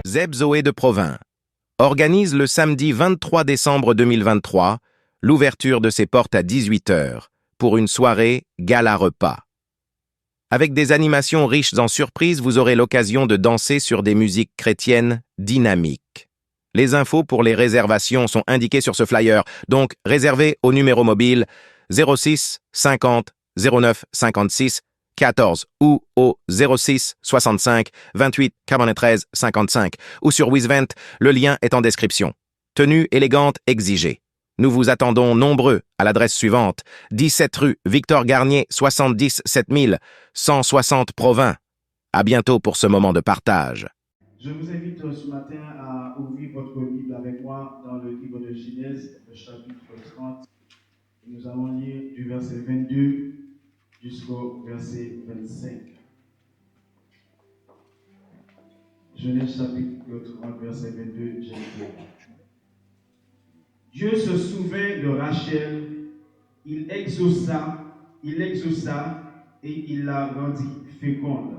Zeb Zoé de Provins organise le samedi 23 décembre 2023 l'ouverture de ses portes à 18 heures pour une soirée gala-repas. Avec des animations riches en surprises, vous aurez l'occasion de danser sur des musiques chrétiennes dynamiques. Les infos pour les réservations sont indiquées sur ce flyer, donc réservez au numéro mobile 06 50 09 56 14 ou au 06 65 28 93 55 ou sur Wizvent, le lien est en description. Tenue élégante exigée. Nous vous attendons nombreux à l'adresse suivante, 17 rue Victor Garnier, 70 7000, 160 Provins. À bientôt pour ce moment de partage. Je vous invite ce matin à ouvrir votre Bible avec moi dans le livre de Genèse, le chapitre 30. Nous allons lire du verset 22 jusqu'au verset 25. Genèse chapitre 30, verset 22, j'ai dit. Dieu se souvint de Rachel, il exauça et il la rendit féconde.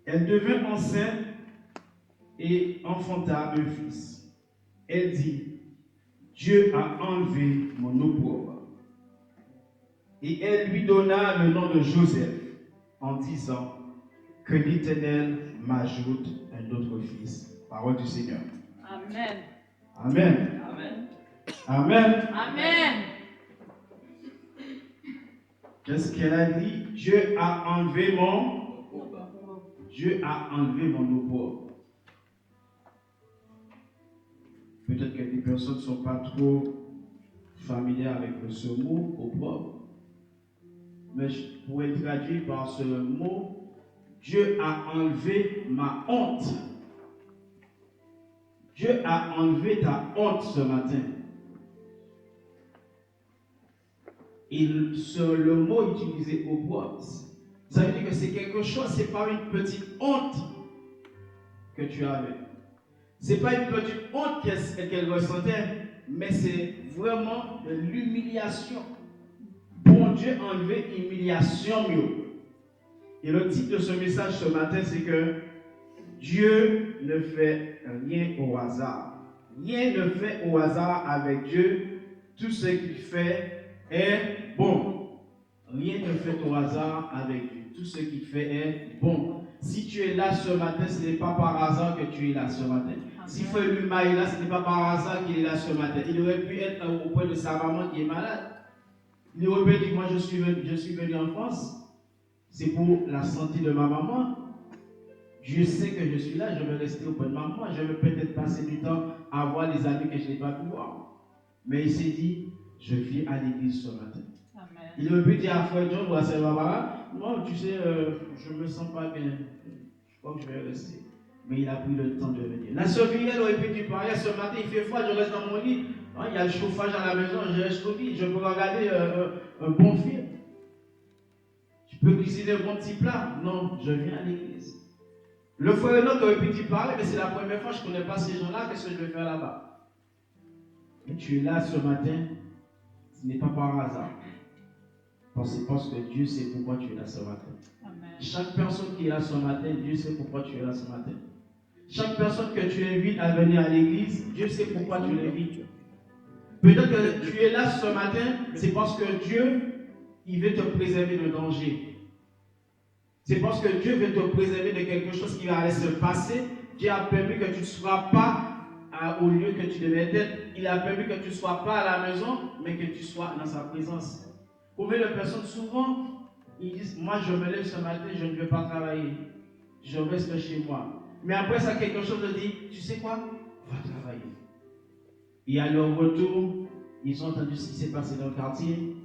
Elle devint enceinte et enfanta un fils. Elle dit, Dieu a enlevé mon opprobre. Et elle lui donna le nom de Joseph en disant, que l'Éternel m'ajoute un autre fils. Parole du Seigneur. Amen. Amen. Amen. Amen. Amen. Qu'est-ce qu'elle a dit? Dieu a enlevé mon opprobre. Peut-être que des personnes ne sont pas trop familières avec ce mot, opprobre. Mais je pourrais traduire par ce mot, Dieu a enlevé ma honte. Dieu a enlevé ta honte ce matin. Et le mot utilisé opprobre, ça veut dire que c'est quelque chose, c'est pas une petite honte que tu avais. C'est pas une petite honte qu'elle ressentait, mais c'est vraiment de l'humiliation. Bon Dieu a enlevé l'humiliation mieux. Et le titre de ce message ce matin, c'est que Dieu ne fait rien au hasard. Rien ne fait au hasard avec Dieu. Tout ce qu'il fait est bon. Rien ne fait au hasard avec Dieu. Tout ce qu'il fait est bon. Si tu es là ce matin, ce n'est pas par hasard que tu es là ce matin. Si Frère Luma est là, ce n'est pas par hasard qu'il est là ce matin. Il aurait pu être auprès de sa maman qui est malade. Il aurait pu dire, moi je suis venu en France. C'est pour la santé de ma maman. Dieu sait que je suis là, je vais rester auprès de ma maman. Je vais peut-être passer du temps à voir les amis que je n'ai pas pu voir. Mais il s'est dit, je viens à l'église ce matin. Amen. Il aurait pu dire à Frère John ou à Sœur Barbara, non, tu sais, je ne me sens pas bien. Je crois que je vais rester. Mais il a pris le temps de venir. La sœur Muriel aurait pu dire pareil, ce matin il fait froid, je reste dans mon lit. Il y a le chauffage à la maison, je reste au lit. Je peux regarder un bon film. Je peux cuisiner un bon petit plat. Non, je viens à l'église. Le frère Enoch aurait pu dire pareil, mais c'est la première fois que je ne connais pas ces gens-là, qu'est-ce que je vais faire là-bas? Et tu es là ce matin, ce n'est pas par hasard. Parce que Dieu sait pourquoi tu es là ce matin. Amen. Chaque personne qui est là ce matin, Dieu sait pourquoi tu es là ce matin. Chaque personne que tu invites à venir à l'église, Dieu sait pourquoi tu l'invites. Peut-être que tu es là ce matin, c'est parce que Dieu, il veut te préserver de danger. C'est parce que Dieu veut te préserver de quelque chose qui va aller se passer. Dieu a permis que tu ne sois pas au lieu que tu devais être. Il a permis que tu ne sois pas à la maison, mais que tu sois dans sa présence. Combien de personnes souvent, ils disent, moi je me lève ce matin, je ne vais pas travailler. Je reste chez moi. Mais après ça, quelque chose de dit, tu sais quoi? Va travailler. Et à leur retour, ils ont entendu ce qui s'est passé dans le quartier.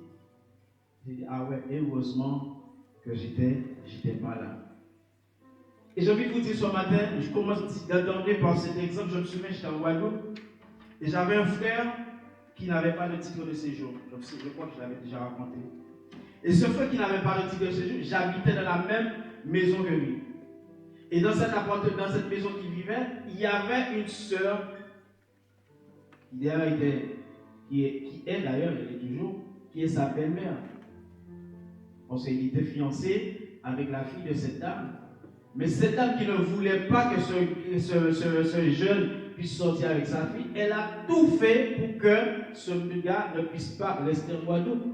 Ils disent, ah ouais, heureusement que j'étais pas là. Et j'ai envie de vous dire ce matin, je commence d'emblée par cet exemple. Je me souviens, j'étais en Guadeloupe et j'avais un frère qui n'avait pas de titre de séjour. Je crois que je l'avais déjà raconté. Et ce frère qui n'avait pas de titre de séjour, j'habitais dans la même maison que lui. Et dans cette maison qu'il vivait, il y avait une sœur qui est d'ailleurs, elle est toujours, qui est sa belle-mère. On s'est dit, était fiancé avec la fille de cette dame. Mais cette dame qui ne voulait pas que ce jeune puisse sortir avec sa fille, elle a tout fait pour que ce gars ne puisse pas rester en Guadeloupe.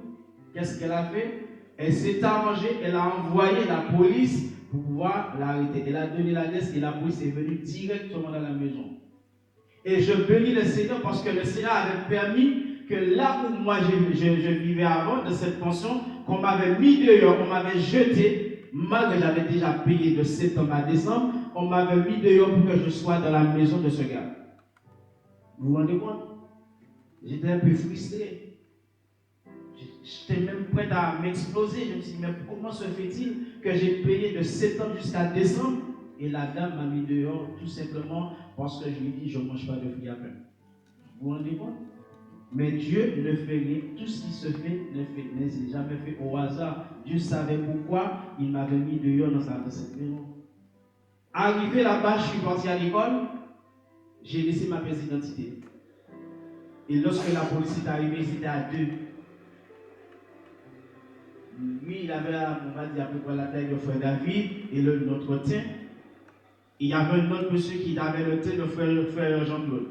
Qu'est-ce qu'elle a fait? Elle s'est arrangée, elle a envoyé la police pour pouvoir l'arrêter. Elle a donné l'adresse et la police est venue directement dans la maison. Et je bénis le Seigneur parce que le Seigneur avait permis que là où moi je vivais avant, de cette pension, qu'on m'avait mis dehors, on m'avait jeté, malgré que j'avais déjà payé de septembre à décembre, on m'avait mis dehors pour que je sois dans la maison de ce gars. Vous vous rendez compte? J'étais un peu frustré. J'étais même prêt à m'exploser. Je me suis dit, mais comment se fait-il que j'ai payé de septembre jusqu'à décembre et la dame m'a mis dehors tout simplement parce que je lui ai dit, je ne mange pas de fruits à pain. Vous vous rendez compte? Mais Dieu ne fait rien. Tout ce qui se fait ne s'est jamais fait au hasard. Dieu savait pourquoi il m'avait mis dehors dans cette maison. Arrivé là-bas, je suis parti à l'école. J'ai laissé ma pièce d'identité. Et lorsque la police est arrivée, ils étaient à deux. Lui, il avait, on va dire, à peu près la taille de frère David et notre tien. Il y avait un autre monsieur qui avait le teint de frère Jean-Claude.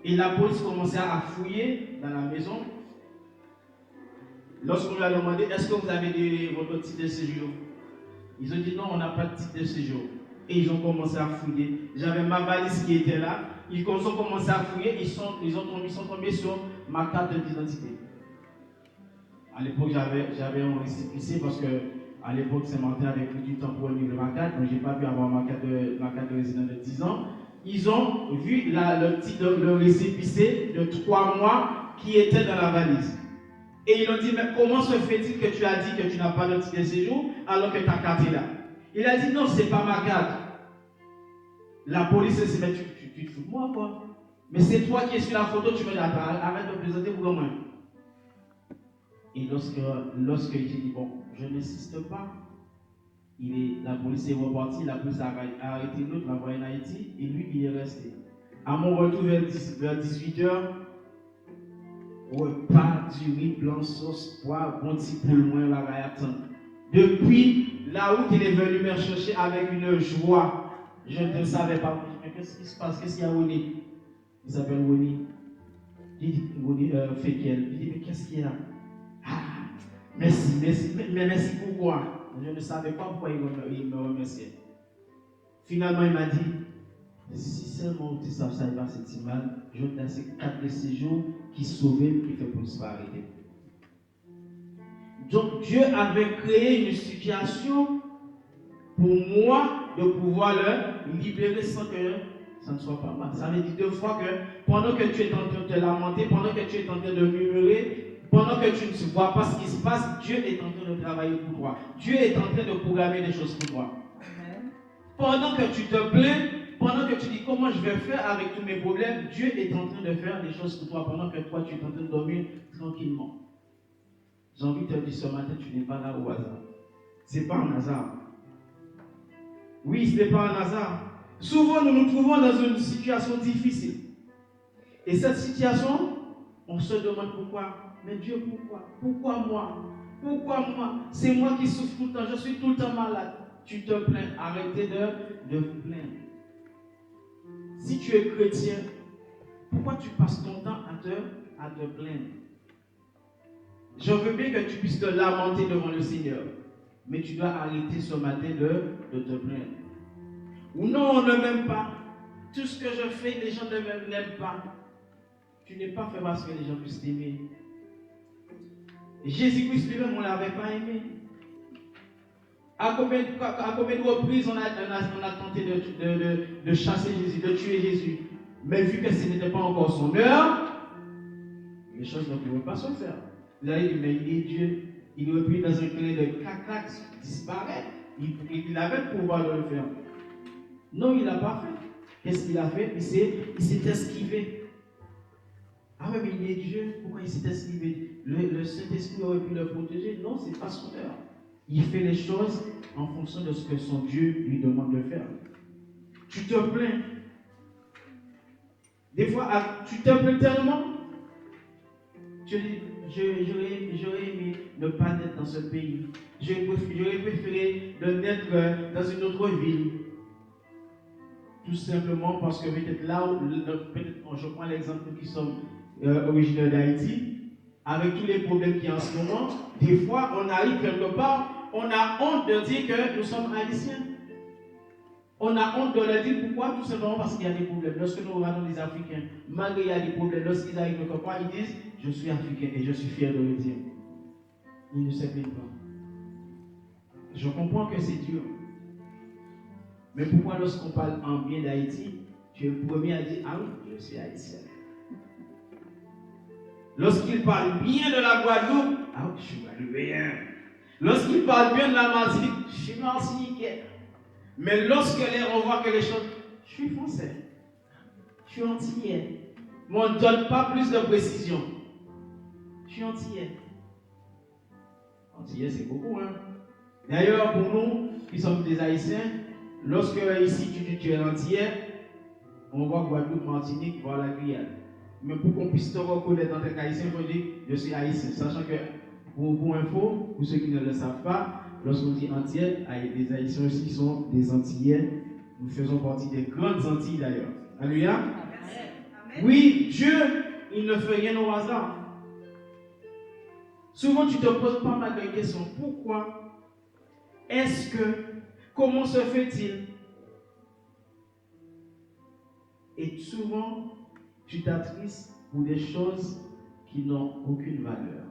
Et la police commençait à fouiller dans la maison. Lorsqu'on lui a demandé, est-ce que vous avez votre titre de séjour? Ils ont dit non, on n'a pas de titre de séjour. Et ils ont commencé à fouiller. J'avais ma valise qui était là. Ils ont commencé à fouiller. Ils sont tombés sur ma carte d'identité. À l'époque, j'avais un récépissé parce que à l'époque, Saint-Martin avait pris du temps pour renouveler ma carte. Donc, je n'ai pas pu avoir ma carte de résident de 10 ans. Ils ont vu le récépissé de 3 mois qui était dans la valise. Et ils ont dit, mais comment se fait-il que tu as dit que tu n'as pas de titre de séjour alors que ta carte est là? Il a dit, non, ce n'est pas ma carte. La police s'est dit, mais tu te fous de moi, quoi? Mais c'est toi qui es sur la photo, tu me dis, arrête de plaisanter pour moi. Et lorsque j'ai dit, bon, je n'insiste pas, la police est repartie, la police a arrêté l'autre, l'a envoyé en Haïti, et lui, il est resté. À mon retour vers 18h, repas du riz, blanc, sauce, poivre, bon petit poule, moins la attendre. Depuis la route, il est venu me chercher avec une joie. Je ne savais pas. Mais qu'est-ce qui se passe? Qu'est-ce qu'il y a Roni? Il s'appelle Roni. Il dit, Roni, Fékel. Il dit, mais qu'est-ce qu'il y a? Ah, merci. Mais merci pourquoi? Je ne savais pas pourquoi il me remerciait. Finalement, il m'a dit, si seulement tu savais ça, il va se mal, je te laisse 4 de séjours qui sauvaient, qui fait pour ne pas arrêter. Donc, Dieu avait créé une situation pour moi de pouvoir le libérer sans que ça ne soit pas mal. Ça veut dire 2 fois que pendant que tu es en train de te lamenter, pendant que tu es en train de murmurer, pendant que tu ne vois pas ce qui se passe, Dieu est en train de travailler pour toi. Dieu est en train de programmer des choses pour toi. Amen. Pendant que tu te plains, pendant que tu dis comment je vais faire avec tous mes problèmes, Dieu est en train de faire des choses pour toi pendant que toi tu es en train de dormir tranquillement. J'ai envie de te dire ce matin, tu n'es pas là au hasard. Ce n'est pas un hasard. Oui, ce n'est pas un hasard. Souvent, nous nous trouvons dans une situation difficile. Et cette situation, on se demande pourquoi. Mais Dieu, pourquoi? Pourquoi moi? Pourquoi moi? C'est moi qui souffre tout le temps. Je suis tout le temps malade. Tu te plains. Arrêtez de vous plaindre. Si tu es chrétien, pourquoi tu passes ton temps à te plaindre? Je veux bien que tu puisses te lamenter devant le Seigneur. Mais tu dois arrêter ce matin de te plaindre. Ou non, on ne m'aime pas. Tout ce que je fais, les gens ne m'aiment pas. Tu n'es pas fait parce que les gens puissent t'aimer. Jésus-Christ lui-même, on ne l'avait pas aimé. À combien de reprises on a tenté de chasser Jésus, de tuer Jésus. Mais vu que ce n'était pas encore son heure, les choses ne pouvaient pas se faire. Là, il dit, mais il est Dieu. Il aurait pu, dans un clin de clac, disparaître. Il avait le pouvoir de le faire. Non, il ne l'a pas fait. Qu'est-ce qu'il a fait? Il s'est esquivé. Ah oui, mais il est Dieu. Pourquoi il s'est esquivé? Le Saint-Esprit aurait pu le protéger. Non, ce n'est pas son heure. Il fait les choses en fonction de ce que son Dieu lui demande de faire. Tu te plains. Des fois, tu te plains tellement. Tu dis, j'aurais aimé ne pas être dans ce pays. J'aurais préféré de naître dans une autre ville. Tout simplement parce que peut-être là, je prends l'exemple de qui sommes originaires d'Haïti, avec tous les problèmes qu'il y a en ce moment, des fois on arrive quelque part, on a honte de dire que nous sommes haïtiens. On a honte de le dire. Pourquoi? Tout simplement parce qu'il y a des problèmes. Lorsque nous regardons les Africains, malgré qu'il y a des problèmes, lorsqu'ils arrivent quelque part, ils disent je suis africain et je suis fier de le dire. Ils ne s'aiment pas. Je comprends que c'est dur. Mais pourquoi lorsqu'on parle en bien d'Haïti, tu es le premier à dire ah oui, je suis haïtien. Lorsqu'il parle bien de la Guadeloupe, ah oui, je suis guadeloupéen. Lorsqu'il parle bien de la Martinique, je suis martiniquais. Mais lorsque on voit que les choses, je suis français, je suis antillais. Mais on ne donne pas plus de précision. Je suis antillais. Antillais, c'est beaucoup, hein. D'ailleurs, pour nous, qui sommes des Haïtiens, lorsque ici tu dis tu es antillais, on voit Guadeloupe, Martinique, voir la Guyane. Mais pour qu'on puisse te reconnaître en tant qu'Haïtien, il faut dire je suis Haïtien. Sachant que, pour info, pour ceux qui ne le savent pas, lorsqu'on dit Antillais, les Haïtiens aussi sont des Antillais. Nous faisons partie des grandes Antilles d'ailleurs. Alléluia. Oui, Dieu, il ne fait rien au hasard. Souvent, tu te poses pas mal de questions. Pourquoi? Est-ce que? Comment se fait-il? Et souvent, tu t'attristes pour des choses qui n'ont aucune valeur.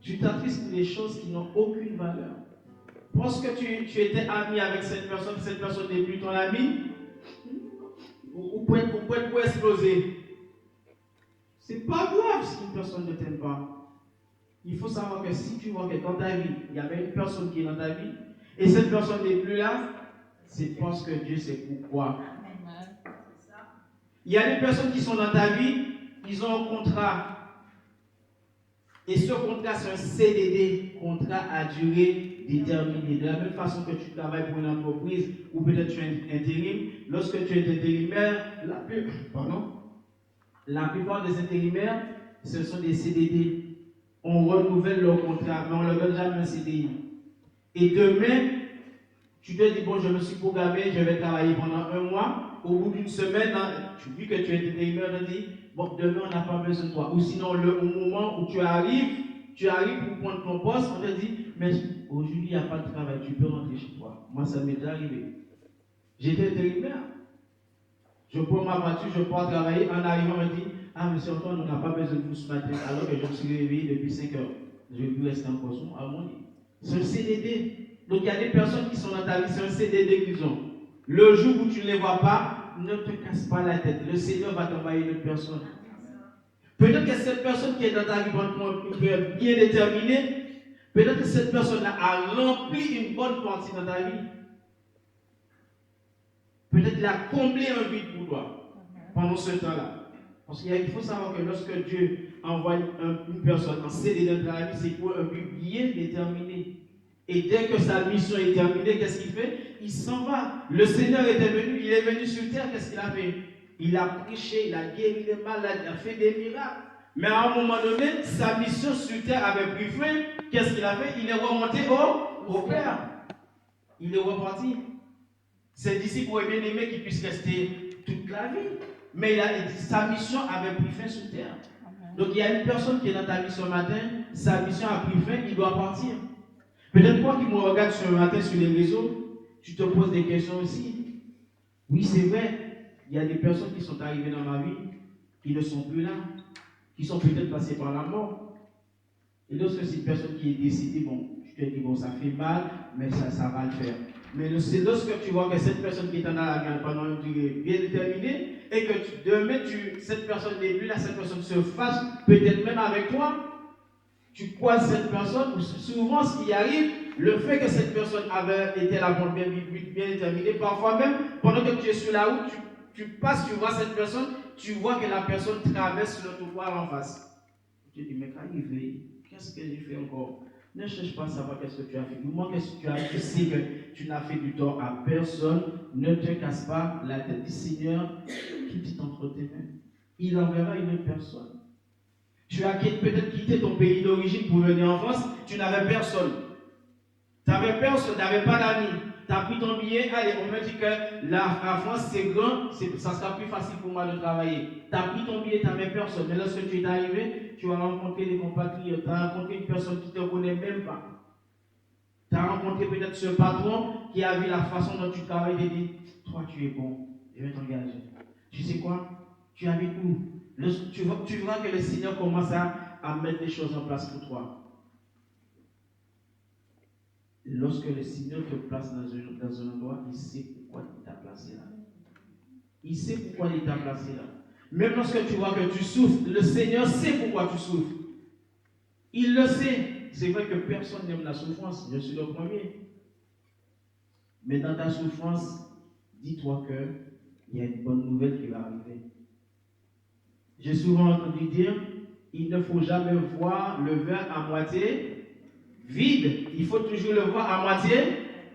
Tu t'attristes pour des choses qui n'ont aucune valeur. Parce que tu étais ami avec cette personne n'est plus ton ami, ou peut être exploser. C'est pas grave si une personne ne t'aime pas. Il faut savoir que si tu vois que dans ta vie, il y avait une personne qui est dans ta vie, et cette personne n'est plus là, c'est parce que Dieu sait pourquoi. Il y a des personnes qui sont dans ta vie, ils ont un contrat. Et ce contrat, c'est un CDD, contrat à durée déterminée. De la même façon que tu travailles pour une entreprise, ou peut-être tu es intérim, lorsque tu es intérimaire, la plupart des intérimaires, ce sont des CDD. On renouvelle leur contrat, mais on ne leur donne jamais un CDI. Et demain, tu te dis, bon, je me suis programmé, je vais travailler pendant 1 mois. Au bout d'une semaine, tu dis que tu es intérimaire, on te dit, bon, demain, on n'a pas besoin de toi. Ou sinon, au moment où tu arrives pour prendre ton poste, on te dit, mais aujourd'hui, il n'y a pas de travail, tu peux rentrer chez toi. Moi, ça m'est déjà arrivé. J'étais intérimaire. Je prends ma voiture, je pars travailler. En arrivant, on me dit, ah, monsieur Antoine, on n'a pas besoin de vous ce matin, alors que je me suis réveillé depuis 5 heures. Je vais plus rester encore à mon lit. C'est un CDD. Donc, il y a des personnes qui sont dans ta vie, c'est un CDD qu'ils ont. Le jour où tu ne les vois pas, ne te casse pas la tête. Le Seigneur va t'envoyer une autre personne. Peut-être que cette personne qui est dans ta vie est bien déterminée, peut-être que cette personne-là a rempli une bonne partie dans ta vie. Peut-être qu'il a comblé un vide pour toi pendant ce temps-là. Parce qu'il faut savoir que lorsque Dieu envoie une personne en CDD dans la vie, c'est pour un but bien déterminé. Et dès que sa mission est terminée, qu'est-ce qu'il fait? Il s'en va. Le Seigneur était venu, il est venu sur terre, qu'est-ce qu'il a fait? Il a prêché, il a guéri les malades, il a fait des miracles. Mais à un moment donné, sa mission sur terre avait pris fin. Qu'est-ce qu'il a fait? Il est remonté au Père. Il est reparti. Ses disciples auraient bien aimé qu'il puisse rester toute la vie. Mais sa mission avait pris fin sur terre. Donc il y a une personne qui est dans ta vie ce matin, sa mission a pris fin, il doit partir. Peut-être toi qui me regardes ce matin sur les réseaux, tu te poses des questions aussi. Oui, c'est vrai, il y a des personnes qui sont arrivées dans ma vie, qui ne sont plus là, qui sont peut-être passées par la mort. Et lorsque c'est une personne qui est décédée, bon, tu te dis, bon, ça fait mal, mais ça va le faire. Mais c'est lorsque tu vois que cette personne qui est dans la vie pendant une durée bien déterminée, et que demain, cette personne n'est plus là, cette personne se fâche, peut-être même avec toi, tu croises cette personne, souvent ce qui arrive, le fait que cette personne avait été la bonne bien déterminée, parfois même, pendant que tu es sur la route, tu passes, tu vois cette personne, tu vois que la personne traverse le trottoir en face. Tu te dis, mais qu'est-ce que j'ai fait encore? Ne cherche pas à savoir qu'est-ce que tu as fait. Du moment qu'est-ce que tu as fait, tu sais que tu n'as fait du tort à personne. Ne te casse pas la tête. Dis, Seigneur, tout est entre tes mains. Il enverra une autre personne. Tu as peut-être quitté ton pays d'origine pour venir en France, tu n'avais personne. Tu n'avais personne, tu n'avais pas d'amis. Tu as pris ton billet, allez, on me dit que la France c'est grand, ça sera plus facile pour moi de travailler. Tu as pris ton billet, tu n'avais personne. Mais lorsque tu es arrivé, tu as rencontré des compatriotes, tu as rencontré une personne qui ne te connaît même pas. Tu as rencontré peut-être ce patron qui a vu la façon dont tu travailles et dit, toi tu es bon, je vais t'engager. Tu sais quoi? Tu habites où? Tu verras que le Seigneur commence à mettre des choses en place pour toi. Lorsque le Seigneur te place dans un endroit, il sait pourquoi il t'a placé là. Il sait pourquoi il t'a placé là. Même lorsque tu vois que tu souffres, le Seigneur sait pourquoi tu souffres. Il le sait. C'est vrai que personne n'aime la souffrance, je suis le premier. Mais dans ta souffrance, dis-toi qu'il y a une bonne nouvelle qui va arriver. J'ai souvent entendu dire, il ne faut jamais voir le verre à moitié vide. Il faut toujours le voir à moitié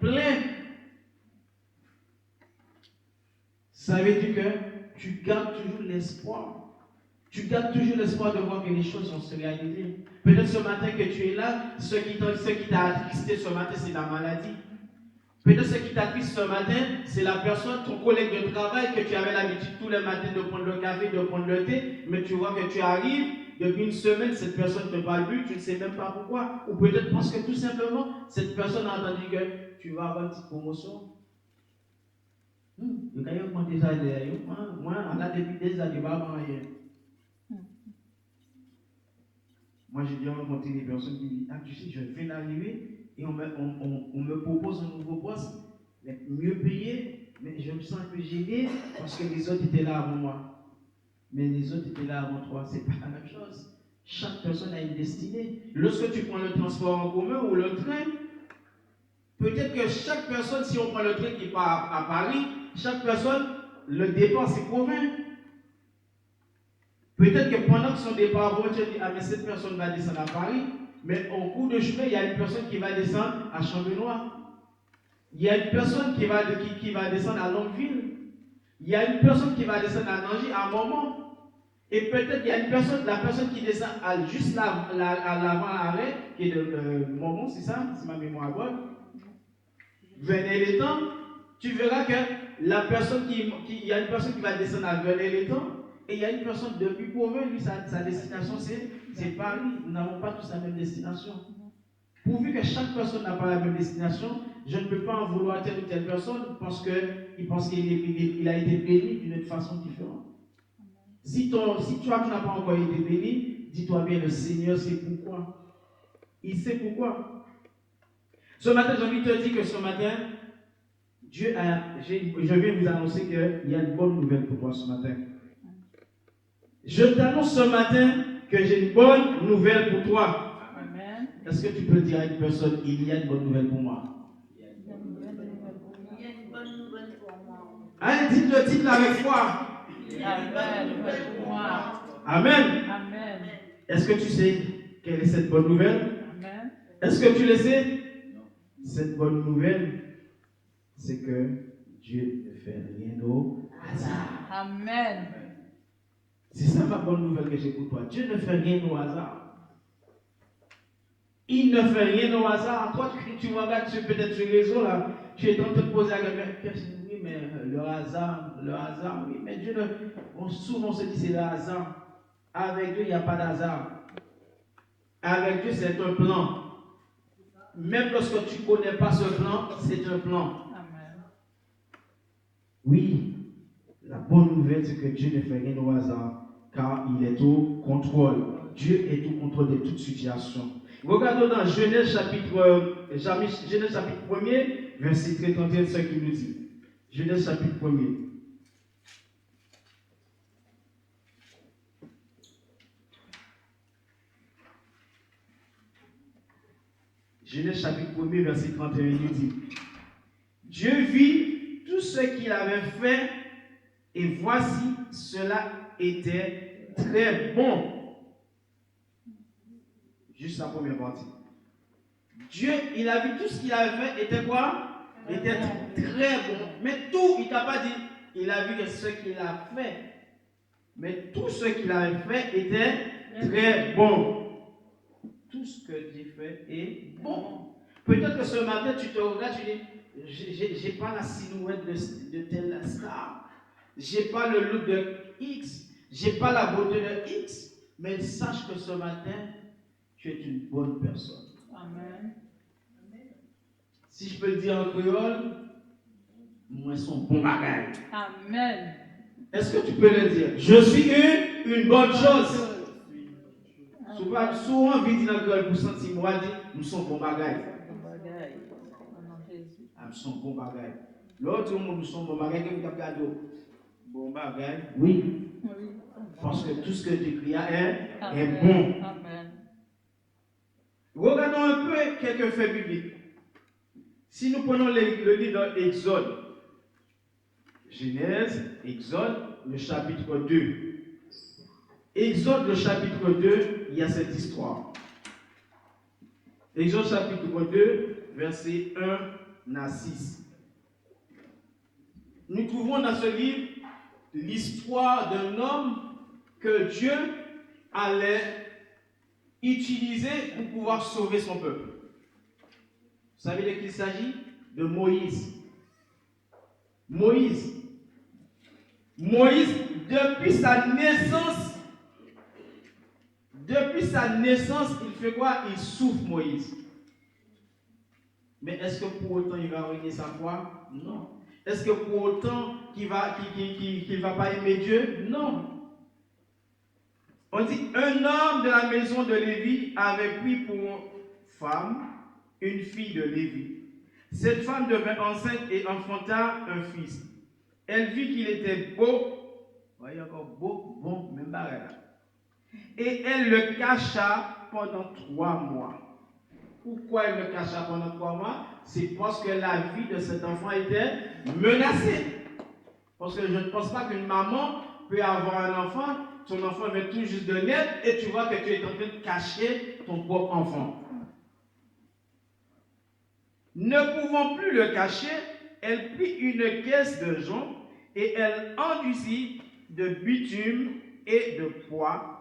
plein. Ça veut dire que tu gardes toujours l'espoir. Tu gardes toujours l'espoir de voir que les choses vont se réaliser. Peut-être ce matin que tu es là, ce qui t'a attristé ce matin, c'est la maladie. Peut-être ce qui t'attriste ce matin, c'est la personne, ton collègue de travail, que tu avais l'habitude tous les matins de prendre le café, de prendre le thé, mais tu vois que tu arrives, depuis une semaine, cette personne ne te parle plus, tu ne sais même pas pourquoi. Ou peut-être parce que tout simplement, cette personne a entendu que tu vas avoir une petite promotion. Le gars, augmenté ça derrière. Moi, on a depuis des années, pas rien. Moi, j'ai déjà rencontré des personnes qui me disent, ah, tu sais, je viens d'arriver et on me propose un nouveau poste, mieux payé, mais je me sens un peu gêné parce que les autres étaient là avant moi. Mais les autres étaient là avant toi, c'est pas la même chose. Chaque personne a une destinée. Lorsque tu prends le transport en commun ou le train, peut-être que chaque personne, si on prend le train qui part à Paris, chaque personne, le départ c'est commun. Peut-être que pendant que son départ, tu dis, ah mais cette personne va descendre à Paris, mais au cours de chemin, il y a une personne qui va descendre à Chambenois. Il y a une personne qui va descendre à Longueville. Il y a une personne qui va descendre à Nangy à un moment. Et peut-être il y a une personne, la personne qui descend juste à l'avant-arrêt, qui est de Momon, c'est ça, c'est ma mémoire bonne. Venez-les-Temps, tu verras que la personne il y a une personne qui va descendre à Venez-les-Temps. Et il y a une personne depuis Pauvin, lui, sa destination, c'est Paris. Nous n'avons pas tous la même destination. Pourvu que chaque personne n'a pas la même destination, je ne peux pas en vouloir à telle ou telle personne parce qu'il pense qu'il a été béni d'une façon différente. Si toi, tu n'as pas encore été béni, dis-toi bien, le Seigneur sait pourquoi. Il sait pourquoi. Ce matin, j'ai envie de te dire que ce matin, je viens vous annoncer qu'il y a une bonne nouvelle pour toi ce matin. Je t'annonce ce matin que j'ai une bonne nouvelle pour toi. Amen. Est-ce que tu peux dire à une personne, il y a une bonne nouvelle pour moi? Il y a une bonne nouvelle pour moi. Allez, dites-le avec foi. Il y a une bonne nouvelle pour moi. Amen. Amen. Est-ce que tu sais quelle est cette bonne nouvelle? Amen. Est-ce que tu le sais? Non. Cette bonne nouvelle, c'est que Dieu ne fait rien au hasard. Amen. C'est ça ma bonne nouvelle que j'ai pour toi. Dieu ne fait rien au hasard. Il ne fait rien au hasard. Toi, tu me regardes peut-être sur les réseaux là, tu es en train de te poser la question. Oui, mais le hasard, oui, mais Dieu souvent on se dit c'est le hasard. Avec Dieu, il n'y a pas d'hasard. Avec Dieu, c'est un plan. Même lorsque tu ne connais pas ce plan, c'est un plan. Amen. Oui, la bonne nouvelle, c'est que Dieu ne fait rien au hasard, car il est au contrôle. Dieu est au contrôle de toute situation. Regardons dans Genèse chapitre 1er, verset 31, ce qu'il nous dit. Genèse chapitre 1er. Genèse chapitre 1er, verset 31, il nous dit, Dieu vit tout ce qu'il avait fait, et voici, cela était très bon. Juste la première partie. Dieu, il a vu tout ce qu'il avait fait, était quoi? Était très bon. Mais tout, il ne t'a pas dit, il a vu ce qu'il a fait. Mais tout ce qu'il avait fait était très bon. Tout ce que Dieu fait est bon. Peut-être que ce matin, tu te regardes, tu dis, j'ai pas la silhouette de telle star, j'ai pas le look de X, j'ai pas la beauté de X, mais sache que ce matin, tu es une bonne personne. Amen. Si je peux le dire en créole, moi, je suis un bon bagage. Amen. Est-ce que tu peux le dire? Je suis une bonne chose. Souvent, on vit dans le créole pour sentir, moi, dire, nous sommes bon bagage. Nous sommes bon bagage. L'autre, nous sommes bon bagage, que vous avez gardé. Bon bagage, oui. Parce que tout ce que tu cries est bon. Amen. Regardons un peu quelques faits bibliques. Si nous prenons le livre d'Exode, Genèse, Exode, le chapitre 2. Exode, le chapitre 2, il y a cette histoire. Exode, chapitre 2, versets 1 à 6. Nous trouvons dans ce livre l'histoire d'un homme que Dieu allait utiliser pour pouvoir sauver son peuple. Vous savez de qui il s'agit? De Moïse. Moïse, depuis sa naissance, il fait quoi? Il souffre, Moïse. Mais est-ce que pour autant il va ruiner sa foi? Non. Est-ce que pour autant qu'il va pas aimer Dieu? Non. On dit, un homme de la maison de Lévi avait pris pour femme une fille de Lévi. Cette femme devint enceinte et enfanta un fils. Elle vit qu'il était beau, voyez encore beau, bon, même barré. Et elle le cacha pendant 3 mois. Pourquoi elle le cacha pendant 3 mois? C'est parce que la vie de cet enfant était menacée. Parce que je ne pense pas qu'une maman peut avoir un enfant, son enfant vient tout juste de naître et tu vois que tu es en train de cacher ton propre enfant. Ne pouvant plus le cacher, elle prit une caisse de jonc et elle enduisit de bitume et de pois.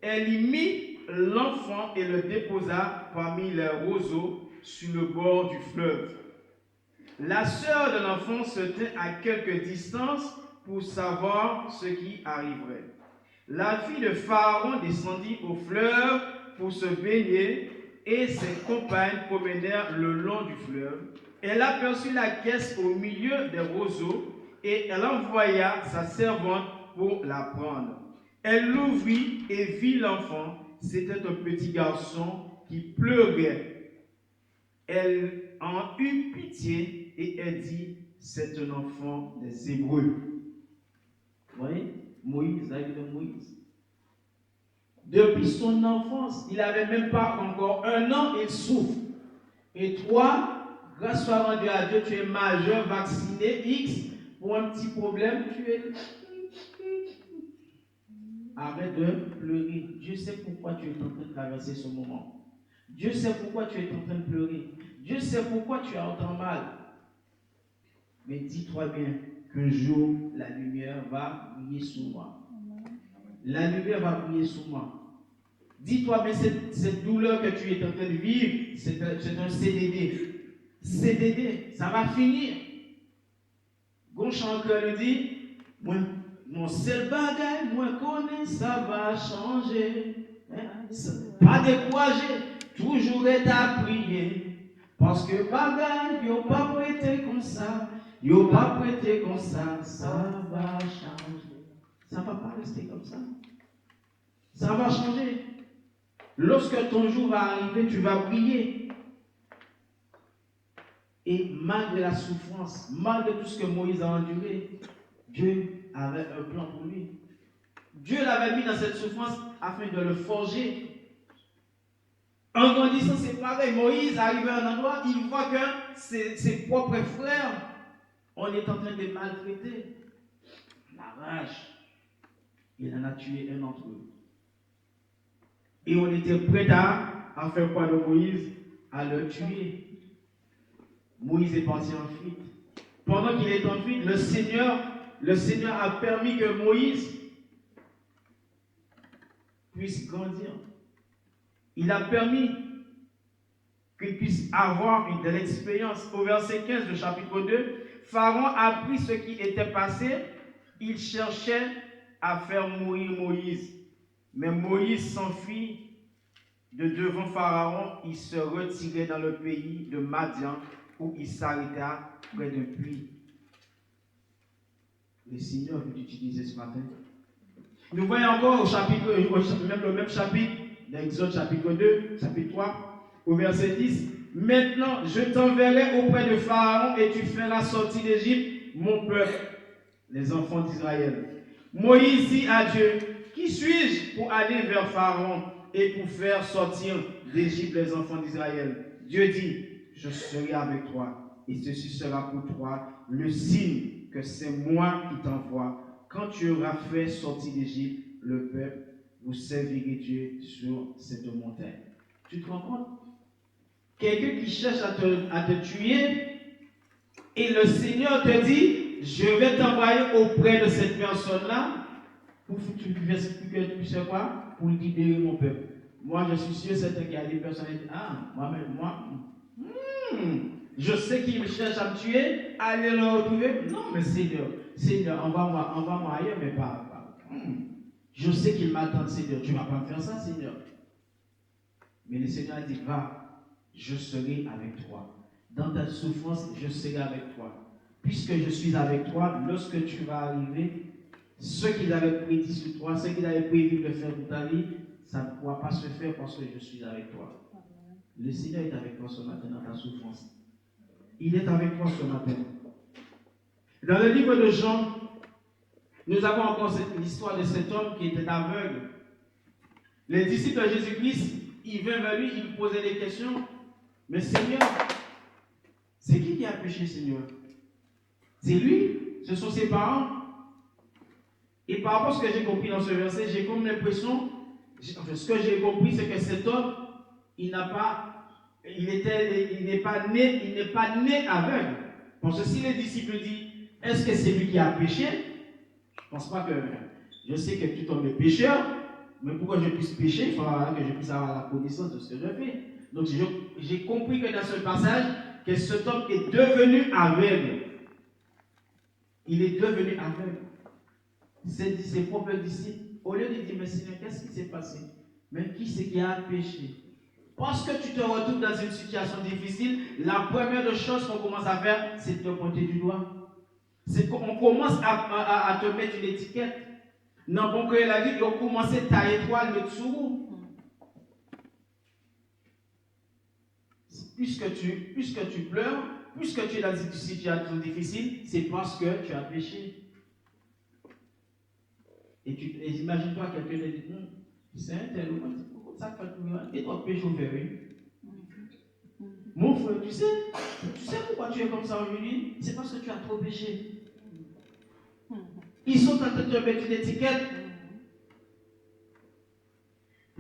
Elle y mit l'enfant et le déposa parmi les roseaux sur le bord du fleuve. La sœur de l'enfant se tint à quelque distance pour savoir ce qui arriverait. La fille de Pharaon descendit au fleuve pour se baigner et ses compagnes promenèrent le long du fleuve. Elle aperçut la caisse au milieu des roseaux et elle envoya sa servante pour la prendre. Elle l'ouvrit et vit l'enfant. C'était un petit garçon qui pleurait. Elle en eut pitié et elle dit, c'est un enfant des Hébreux. Vous voyez, Moïse, la vie de Moïse. Depuis son enfance, il n'avait même pas encore 1 an, il souffre. Et toi, grâce soit rendue à Dieu, tu es majeur, vacciné, X, pour un petit problème, tu es... Arrête de pleurer. Dieu sait pourquoi tu es en train de traverser ce moment. Dieu sait pourquoi tu es en train de pleurer. Dieu sait pourquoi tu as autant mal. Mais dis-toi bien qu'un jour, la lumière va briller sur moi. La lumière va briller sur moi. Dis-toi, mais cette douleur que tu es en train de vivre, c'est un CDD. CDD, ça va finir. Gonchon le dit, mon seul bagage, moi connais, ça va changer. Pas décourager, toujours être à prier. Parce que bagage, yo pas prêté comme ça. Yo pas prêté comme ça, ça va changer. Ça va pas rester comme ça. Ça va changer. Lorsque ton jour va arriver, tu vas briller. Et malgré la souffrance, malgré tout ce que Moïse a enduré, Dieu avait un plan pour lui. Dieu l'avait mis dans cette souffrance afin de le forger. En grandissant, c'est pareil. Moïse arrive à un endroit, il voit que ses propres frères, on est en train de les maltraiter. La rage. Il en a tué un d'entre eux. Et on était prêt à faire quoi de Moïse? À le tuer. Moïse est parti en fuite. Pendant qu'il est en fuite, le Seigneur a permis que Moïse puisse grandir. Il a permis qu'il puisse avoir de l'expérience. Au verset 15 du chapitre 2, Pharaon apprit ce qui était passé. Il cherchait à faire mourir Moïse. Mais Moïse s'enfuit de devant Pharaon. Il se retirait dans le pays de Madian où il s'arrêta près d'un puits. Le Seigneur veut t'utiliser ce matin. Nous voyons encore le même chapitre, d'Exode chapitre 2, chapitre 3, au verset 10. Maintenant, je t'enverrai auprès de Pharaon et tu feras sortir d'Égypte mon peuple, les enfants d'Israël. Moïse dit à Dieu, qui suis-je pour aller vers Pharaon et pour faire sortir d'Égypte les enfants d'Israël? Dieu dit, je serai avec toi et ceci sera pour toi le signe que c'est moi qui t'envoie. Quand tu auras fait sortir d'Égypte le peuple, vous servirez Dieu sur cette montagne. Tu te rends compte? Quelqu'un qui cherche à te tuer, et le Seigneur te dit, je vais t'envoyer auprès de cette personne-là pour que tu puisses quoi? Pour libérer mon peuple. Moi, je suis sûr, c'est qu'il y a des personnes qui disent, je sais qu'il cherche à me tuer, allez le retrouver. Non, mais Seigneur, envoie-moi ailleurs, mais pas. Je sais qu'il m'attend, Seigneur. Tu ne vas pas me faire ça, Seigneur. Mais le Seigneur a dit, va, je serai avec toi. Dans ta souffrance, je serai avec toi. Puisque je suis avec toi, lorsque tu vas arriver, ce qu'il avait prédit sur toi, ce qu'il avait prévu de faire pour ta vie, ça ne pourra pas se faire parce que je suis avec toi. Le Seigneur est avec toi ce matin dans ta souffrance. Il est avec toi ce matin. Dans le livre de Jean, nous avons encore l'histoire de cet homme qui était aveugle. Les disciples de Jésus-Christ, ils vinrent vers lui, ils posaient des questions. Mais Seigneur, c'est qui a péché, Seigneur? C'est lui? Ce sont ses parents? Et par rapport à ce que j'ai compris dans ce verset, j'ai comme l'impression, ce que j'ai compris, c'est que cet homme, il n'est pas né aveugle. Parce que si les disciples disent, est-ce que c'est lui qui a péché? Je ne pense pas que. Je sais que tout homme est pécheur, mais pour que je puisse pécher, il faudra que je puisse avoir la connaissance de ce que je fais. Donc j'ai compris que dans ce passage, que cet homme est devenu aveugle. Il est devenu aveugle. Ses propres disciples, au lieu de dire, mais Seigneur, qu'est-ce qui s'est passé? Mais qui c'est qui a péché? Parce que tu te retrouves dans une situation difficile, la première des choses qu'on commence à faire, c'est de te pointer du doigt. C'est qu'on commence à te mettre une étiquette. Non, bon, que il a dit, ils ont commencé ta étoile de dessous. Puisque tu pleures, puisque tu es dans une situation difficile, c'est parce que tu as péché. Et imagine-toi quelqu'un qui dit, c'est un tel ou ça fait tout, et toi péché au verre. Mon frère, tu sais pourquoi tu es comme ça aujourd'hui? C'est parce que tu as trop péché. Ils sont en train de te mettre une étiquette.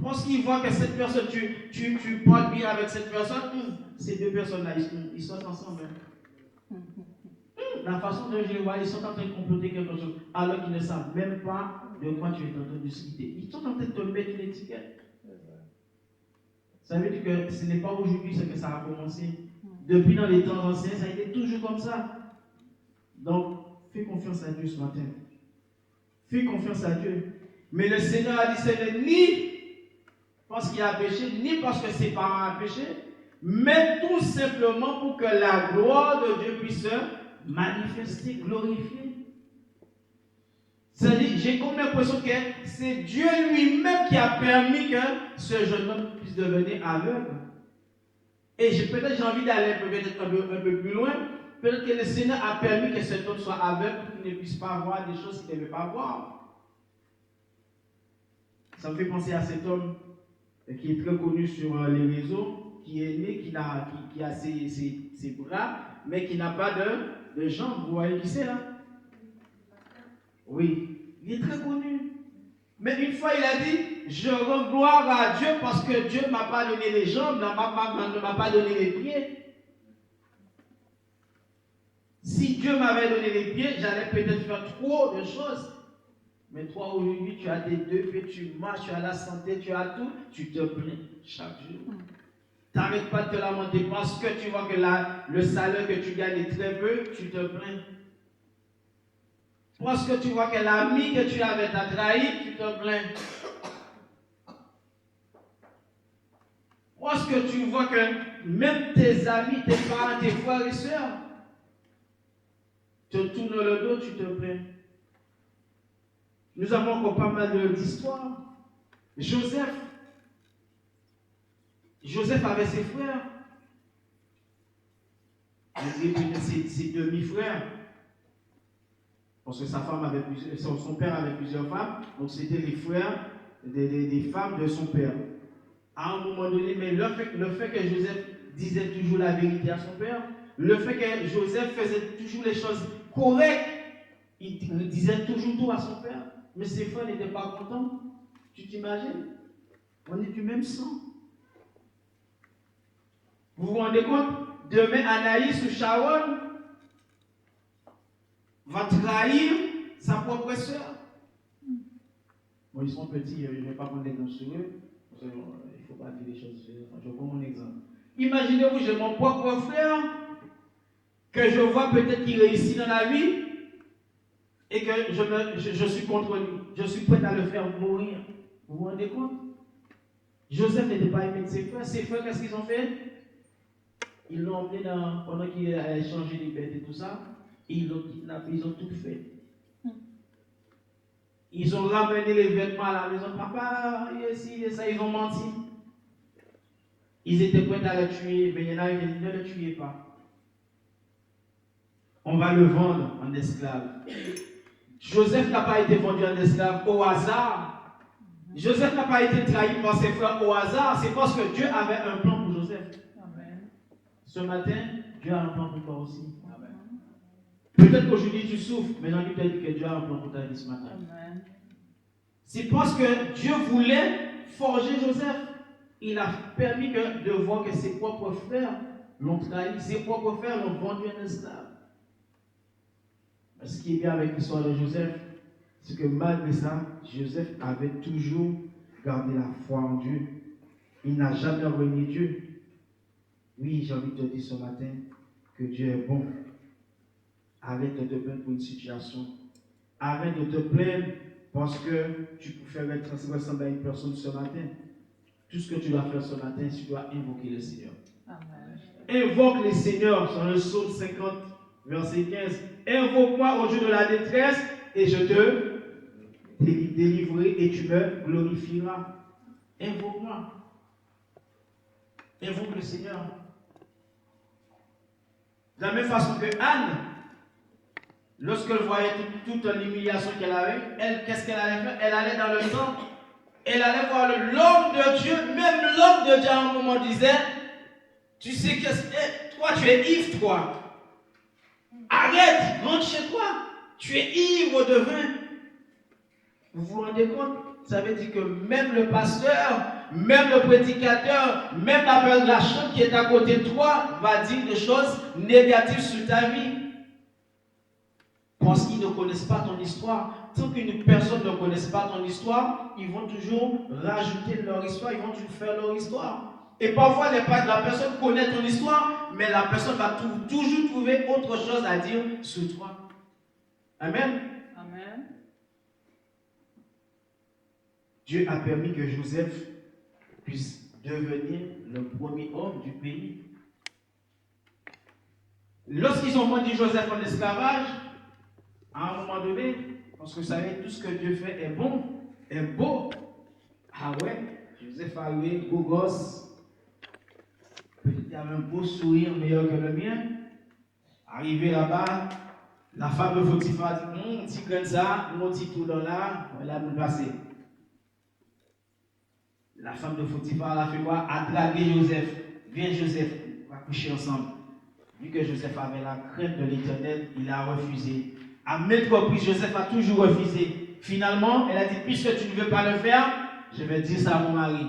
Parce qu'ils voient que cette personne, tu parles bien avec cette personne, ces deux personnes-là, ils sont ensemble. La façon dont je les vois, ils sont en train de comploter quelque chose, alors qu'ils ne savent même pas de quoi tu es en train de discuter. Ils sont en train de te mettre une étiquette. Ça veut dire que ce n'est pas aujourd'hui que ça a commencé. Depuis dans les temps anciens, ça a été toujours comme ça. Donc, fais confiance à Dieu ce matin. Fais confiance à Dieu. Mais le Seigneur a dit, ce n'est ni parce qu'il a péché, ni parce que ses parents ont péché, mais tout simplement pour que la gloire de Dieu puisse se manifester, glorifier. C'est-à-dire, j'ai comme l'impression que c'est Dieu lui-même qui a permis que ce jeune homme puisse devenir aveugle. Et peut-être j'ai envie d'aller peut-être un peu plus loin. Peut-être que le Seigneur a permis que cet homme soit aveugle pour qu'il ne puisse pas voir des choses qu'il ne veut pas voir. Ça me fait penser à cet homme qui est très connu sur les réseaux, qui est né, qui a ses bras, mais qui n'a pas de jambes. Vous voyez qui c'est là? Oui, il est très connu. Mais une fois, il a dit, je rends gloire à Dieu parce que Dieu ne m'a pas donné les jambes, ne m'a pas donné les pieds. Si Dieu m'avait donné les pieds, j'allais peut-être faire trop de choses. Mais toi, aujourd'hui, tu as tes deux pieds, tu marches, tu as la santé, tu as tout, tu te plains chaque jour. T'arrêtes pas de te lamenter parce que tu vois que le salaire que tu gagnes est très peu, tu te plains. Parce que tu vois que l'ami que tu avais t'a trahi, tu te plains. Parce que tu vois que même tes amis, tes parents, tes frères et sœurs te tournent le dos, tu te plains. Nous avons encore pas mal d'histoires. Joseph avait ses frères. Et puis ses demi-frères. Parce que sa femme avait son père avait plusieurs femmes. Donc c'était les frères des femmes de son père. À un moment donné, mais le fait que Joseph disait toujours la vérité à son père, le fait que Joseph faisait toujours les choses correctes, il disait toujours tout à son père, mais ses frères n'étaient pas contents. Tu t'imagines? On est du même sang. Vous vous rendez compte? Demain, Anaïs ou Sharon va trahir sa propre sœur. Bon, ils sont petits, je ne vais pas prendre l'exemple sur eux. Il ne faut pas dire des choses. Je prends mon exemple. Imaginez-vous, j'ai mon propre frère que je vois peut-être qu'il réussit dans la vie et que je suis contre lui. Je suis prêt à le faire mourir. Vous vous rendez compte? Joseph n'était pas aimé de ses frères. Ses frères, qu'est-ce qu'ils ont fait? Ils l'ont emmené pendant qu'il a échangé les bêtes et tout ça. Ils l'ont kidnappé, ils ont tout fait. Ils ont ramené les vêtements à la maison. Papa, ici et ça, ils ont menti. Ils étaient prêts à le tuer, mais il y en a qui dit ne le tuez pas. On va le vendre en esclave. Joseph n'a pas été vendu en esclave au hasard. Joseph n'a pas été trahi par ses frères au hasard. C'est parce que Dieu avait un plan pour Joseph. Amen. Ce matin, Dieu a un plan pour toi aussi. Amen. Peut-être qu'aujourd'hui tu souffres, mais non, il t'a dit que Dieu a un plan pour ta vie ce matin. Amen. C'est parce que Dieu voulait forger Joseph. Il a permis de voir que ses propres frères l'ont trahi, ses propres frères l'ont vendu en esclave. Ce qui est bien avec l'histoire de Joseph, c'est que malgré ça, Joseph avait toujours gardé la foi en Dieu. Il n'a jamais renié Dieu. Oui, j'ai envie de te dire ce matin que Dieu est bon. Arrête de te plaindre pour une situation. Arrête de te plaindre parce que tu préfères ressembler à une personne ce matin. Tout ce que tu dois faire ce matin, tu dois invoquer le Seigneur. Amen. Invoque le Seigneur, sur le psaume 50, verset 15. Invoque-moi au jour de la détresse et je te délivrerai et tu me glorifieras. Invoque-moi. Invoque le Seigneur. De la même façon que Anne, lorsqu'elle voyait toute l'humiliation qu'elle avait, qu'est-ce qu'elle allait faire? Elle allait dans le temple. Elle allait voir l'homme de Dieu. Même l'homme de Dieu à un moment disait, tu sais que toi tu es ivre, toi. Arrête, rentre chez toi. Tu es ivre de vin. Vous vous rendez compte? Ça veut dire que même le pasteur, même le prédicateur, même la chambre qui est à côté de toi va dire des choses négatives sur ta vie. Parce qu'ils ne connaissent pas ton histoire. Tant qu'une personne ne connaisse pas ton histoire, ils vont toujours rajouter leur histoire, ils vont toujours faire leur histoire. Et parfois, la personne connaît ton histoire, mais la personne va toujours trouver autre chose à dire sur toi. Amen. Amen. Dieu a permis que Joseph puisse devenir le premier homme du pays. Lorsqu'ils ont vendu Joseph en esclavage, à un moment donné, parce que vous savez, tout ce que Dieu fait est bon, est beau. Ah ouais, Joseph a eu beau gosse. Peut-être qu'il avait un beau sourire meilleur que le mien. Arrivé là-bas, la femme de Potiphar dit, petit comme ça, mon petit tout dans là, elle a nous passé. La femme de Potiphar a fait quoi? A dragué Joseph. Viens Joseph, on va coucher ensemble. Vu que Joseph avait la crainte de l'Éternel, il a refusé. À maintes reprises, Joseph a toujours refusé. Finalement, elle a dit, puisque tu ne veux pas le faire, je vais dire ça à mon mari.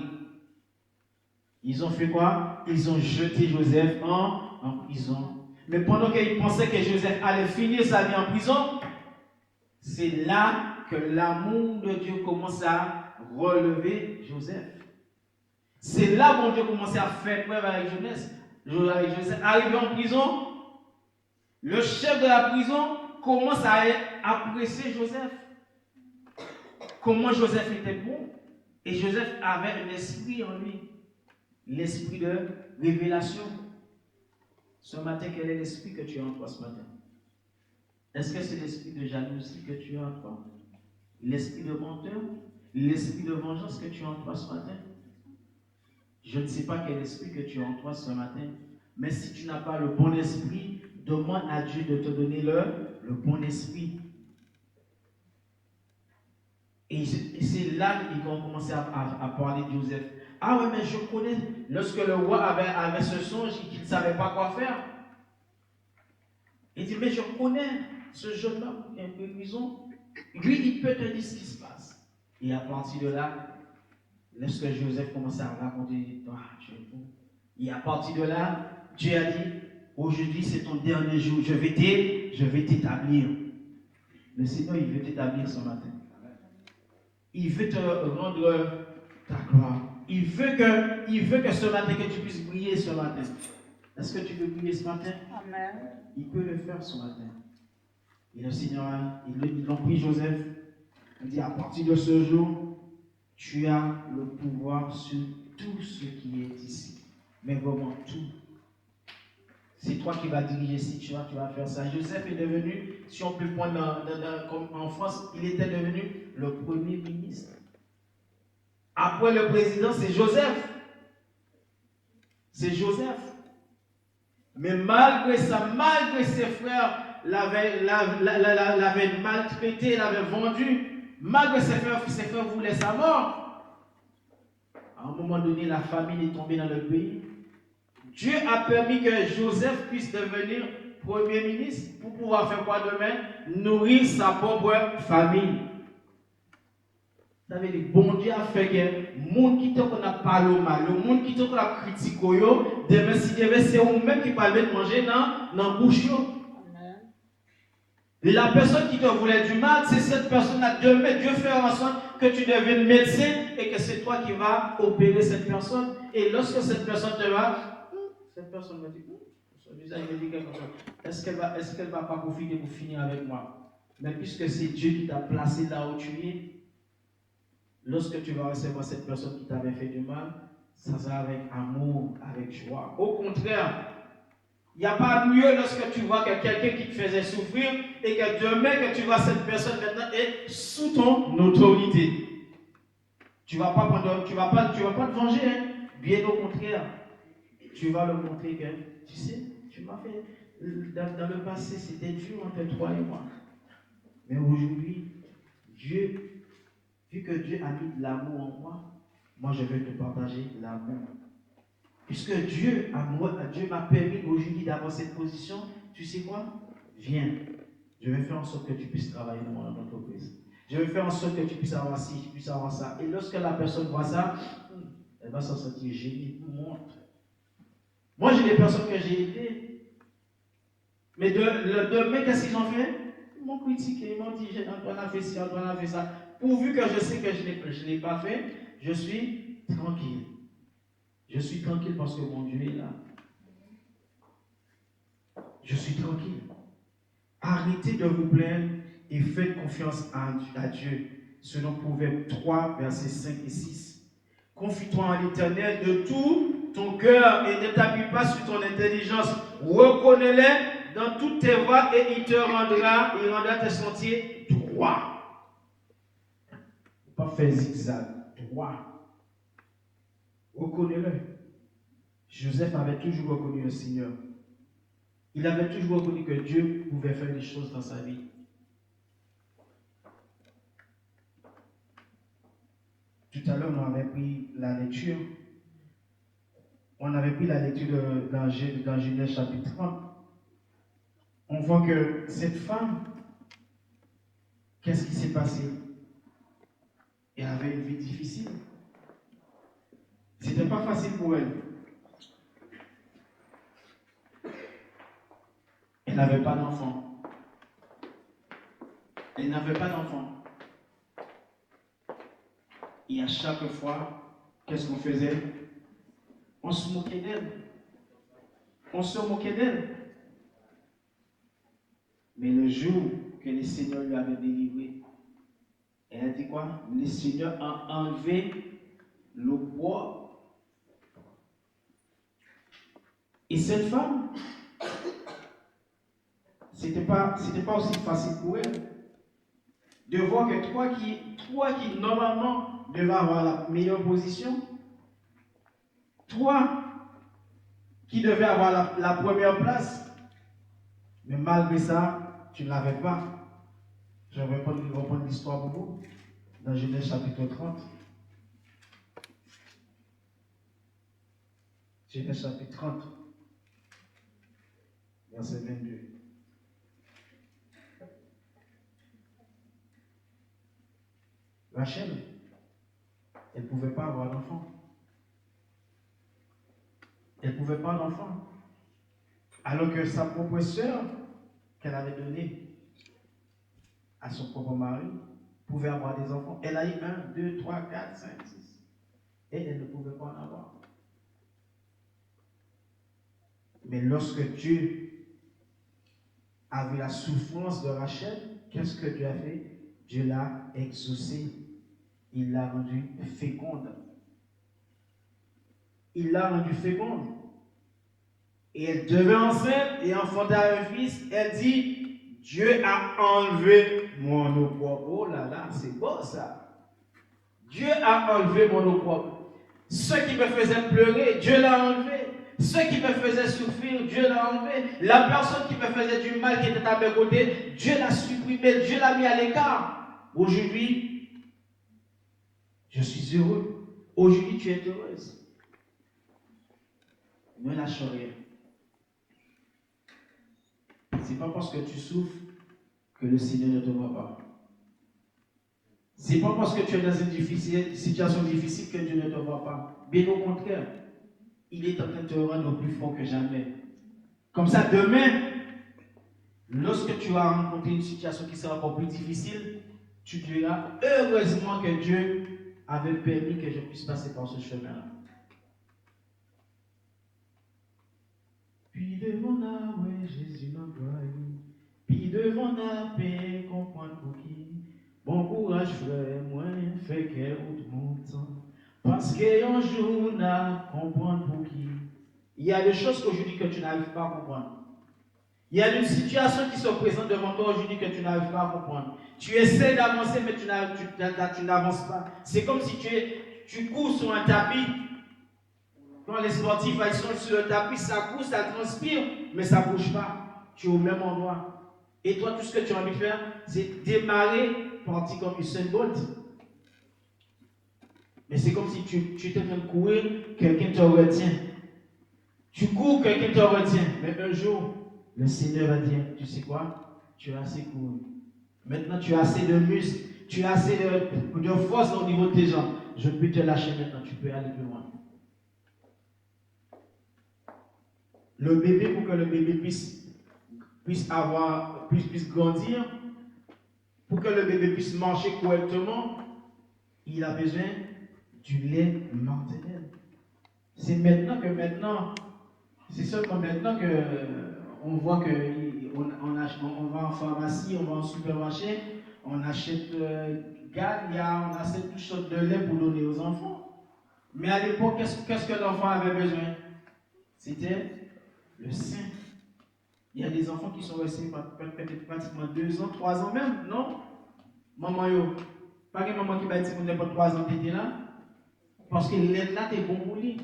Ils ont fait quoi? Ils ont jeté Joseph en prison. Mais pendant qu'ils pensaient que Joseph allait finir sa vie en prison, c'est là que l'amour de Dieu commence à relever Joseph. C'est là où Dieu commençait à faire preuve avec Joseph. Arrivé en prison, le chef de la prison commence à apprécier Joseph. Comment Joseph était bon. Et Joseph avait un esprit en lui. L'esprit de révélation. Ce matin, quel est l'esprit que tu as en toi ce matin? Est-ce que c'est l'esprit de jalousie que tu as en toi? L'esprit de menteur? L'esprit de vengeance que tu as en toi ce matin? Je ne sais pas quel esprit que tu as en toi ce matin, mais si tu n'as pas le bon esprit, demande à Dieu de te donner le bon esprit. Et c'est là qu'ils vont commencer à parler de Joseph. Ah oui, mais je connais, lorsque le roi avait ce songe et qu'il ne savait pas quoi faire, il dit, mais je connais ce jeune-là qui est un peu prison. Lui, il peut te dire ce qui se passe. Et à partir de là, lorsque Joseph commençait à raconter, et à partir de là, Dieu a dit, aujourd'hui c'est ton dernier jour, je vais t'établir. Le Seigneur, il veut t'établir ce matin. Il veut te rendre ta gloire. Il veut que ce matin, que tu puisses briller ce matin. Est-ce que tu veux briller ce matin? Amen. Il peut le faire ce matin. Et le Seigneur, il a pris Joseph. Il dit, à partir de ce jour, tu as le pouvoir sur tout ce qui est ici. Mais vraiment tout. C'est toi qui vas diriger si tu vas faire ça. Joseph est devenu, si on peut prendre comme en France, il était devenu le premier ministre. Après le président, c'est Joseph. C'est Joseph. Mais malgré ça, malgré ses frères l'avaient maltraité, l'avaient vendu, malgré ses frères voulaient sa mort, à un moment donné, la famine est tombée dans le pays. Dieu a permis que Joseph puisse devenir premier ministre pour pouvoir faire quoi demain? Nourrir sa propre famille. Vous savez, le bon Dieu a fait que le monde qui t'a parlé mal, le monde qui t'a critiqué, demain, si demain, c'est vous-même qui parlez de manger dans la bouche. La personne qui te voulait du mal, c'est cette personne-là. Demain, Dieu fait en sorte que tu deviennes médecin et que c'est toi qui vas opérer cette personne. Et lorsque cette personne te va, cette personne me dit, son visage me dit quelque chose. Est-ce qu'elle va pas profiter pour finir avec moi? Mais puisque c'est Dieu qui t'a placé là où tu es, lorsque tu vas recevoir cette personne qui t'avait fait du mal, ça sera avec amour, avec joie. Au contraire, il n'y a pas mieux lorsque tu vois que quelqu'un qui te faisait souffrir et que demain que tu vois cette personne maintenant est sous ton autorité. Tu ne vas pas te venger, hein? Bien au contraire. Tu vas le montrer que, tu sais, tu m'as fait, dans le passé, c'était dur entre toi et moi. Mais aujourd'hui, Dieu, vu que Dieu a mis de l'amour en moi je vais te partager l'amour. Puisque Dieu m'a permis aujourd'hui d'avoir cette position, tu sais quoi? Viens. Je vais faire en sorte que tu puisses travailler dans mon entreprise. Je vais faire en sorte que tu puisses avoir ci, tu puisses avoir ça. Et lorsque la personne voit ça, elle va s'en sentir gênée. Montre. Moi, j'ai des personnes que j'ai aidées. Mais demain, qu'est-ce qu'ils ont fait? Ils m'ont critiqué, ils m'ont dit, Antoine a fait ci, Antoine a fait ça. Pourvu que je sais que je n'ai pas fait, je suis tranquille. Je suis tranquille parce que mon Dieu est là. Je suis tranquille. Arrêtez de vous plaindre et faites confiance à Dieu. Selon Proverbe 3, versets 5 et 6. Confie-toi en l'Éternel de tout ton cœur et ne t'appuie pas sur ton intelligence. Reconnais-le dans toutes tes voies et il rendra tes sentiers droits. Il ne faut pas faire zigzag, droit. Reconnais-le. Joseph avait toujours reconnu le Seigneur. Il avait toujours reconnu que Dieu pouvait faire des choses dans sa vie. Tout à l'heure, on avait pris la lecture. On avait pris la lecture dans Genèse chapitre 30. On voit que cette femme, qu'est-ce qui s'est passé? Elle avait une vie difficile. C'était pas facile pour elle. Elle n'avait pas d'enfant. Elle n'avait pas d'enfant. Et à chaque fois, qu'est-ce qu'on faisait? On se moquait d'elle. On se moquait d'elle. Mais le jour que le Seigneur lui avait délivré, elle a dit quoi? Le Seigneur a enlevé le poids. Et cette femme, c'était pas aussi facile pour elle de voir que toi qui normalement devais avoir la meilleure position, toi qui devais avoir la première place, mais malgré ça, tu ne l'avais pas. Je vais reprendre l'histoire pour vous dans Genèse chapitre 30. Genèse chapitre 30, verset 22. Rachel, elle ne pouvait pas avoir d'enfant. Elle ne pouvait pas d'enfant. Alors que sa propre sœur, qu'elle avait donnée à son propre mari, pouvait avoir des enfants. Elle a eu 1, 2, 3, 4, 5, 6. Et elle ne pouvait pas en avoir. Mais lorsque Dieu a vu la souffrance de Rachel, qu'est-ce que Dieu a fait? Dieu l'a exaucée. Il l'a rendue féconde. Il l'a rendue féconde. Et elle devint enceinte et enfanta un fils. Elle dit, Dieu a enlevé mon opprobre. Oh là là, c'est beau ça. Dieu a enlevé mon opprobre. Ce qui me faisait pleurer, Dieu l'a enlevé. Ce qui me faisait souffrir, Dieu l'a enlevé. La personne qui me faisait du mal, qui était à mes côtés, Dieu l'a supprimé, Dieu l'a mis à l'écart. Aujourd'hui, je suis heureux. Aujourd'hui, tu es heureuse. Ne lâche rien. Ce n'est pas parce que tu souffres que le Seigneur ne te voit pas. Ce n'est pas parce que tu es dans une situation difficile que Dieu ne te voit pas. Bien au contraire, il est en train de te rendre plus fort que jamais. Comme ça, demain, lorsque tu vas rencontrer une situation qui sera encore plus difficile, tu diras heureusement que Dieu avait permis que je puisse passer par ce chemin-là. Puis devant la ouais, Jésus m'envoie. Puis devant la paix, comprendre pour qui. Bon courage, frère, moi, fait que tout mon temps. Parce qu'un jour, n'a comprendre pour qui. Il y a des choses qu'aujourd'hui que tu n'arrives pas à comprendre. Il y a une situation qui se présente devant toi aujourd'hui que tu n'arrives pas à comprendre. Tu essaies d'avancer, mais tu n'avances pas. C'est comme si tu cours sur un tapis. Quand les sportifs ils sont sur le tapis, ça court, ça transpire, mais ça ne bouge pas. Tu es au même endroit. Et toi, tout ce que tu as envie de faire, c'est démarrer, partir comme Usain Bolt. Mais c'est comme si tu étais en train de courir, quelqu'un te retient. Tu cours, quelqu'un te retient. Mais un jour, le Seigneur va dire, tu sais quoi? Tu as assez couru. Maintenant, tu as assez de muscles, tu as assez de force au niveau de tes jambes. Je peux te lâcher maintenant, tu peux aller plus loin. Le bébé, pour que le bébé puisse grandir, pour que le bébé puisse marcher correctement, il a besoin du lait maternel. C'est c'est seulement maintenant que on voit que on va en pharmacie, on va en supermarché, on achète Galia, on achète toutes sortes de lait pour donner aux enfants. Mais à l'époque, qu'est-ce que l'enfant avait besoin? C'était le sein. Il y a des enfants qui sont restés peut-être pratiquement 2 ans, 3 ans même, non? Maman, pas de maman qui va dire qu'on n'est pas 3 ans t'étais là, parce que l'aide là, t'es bon pour lui.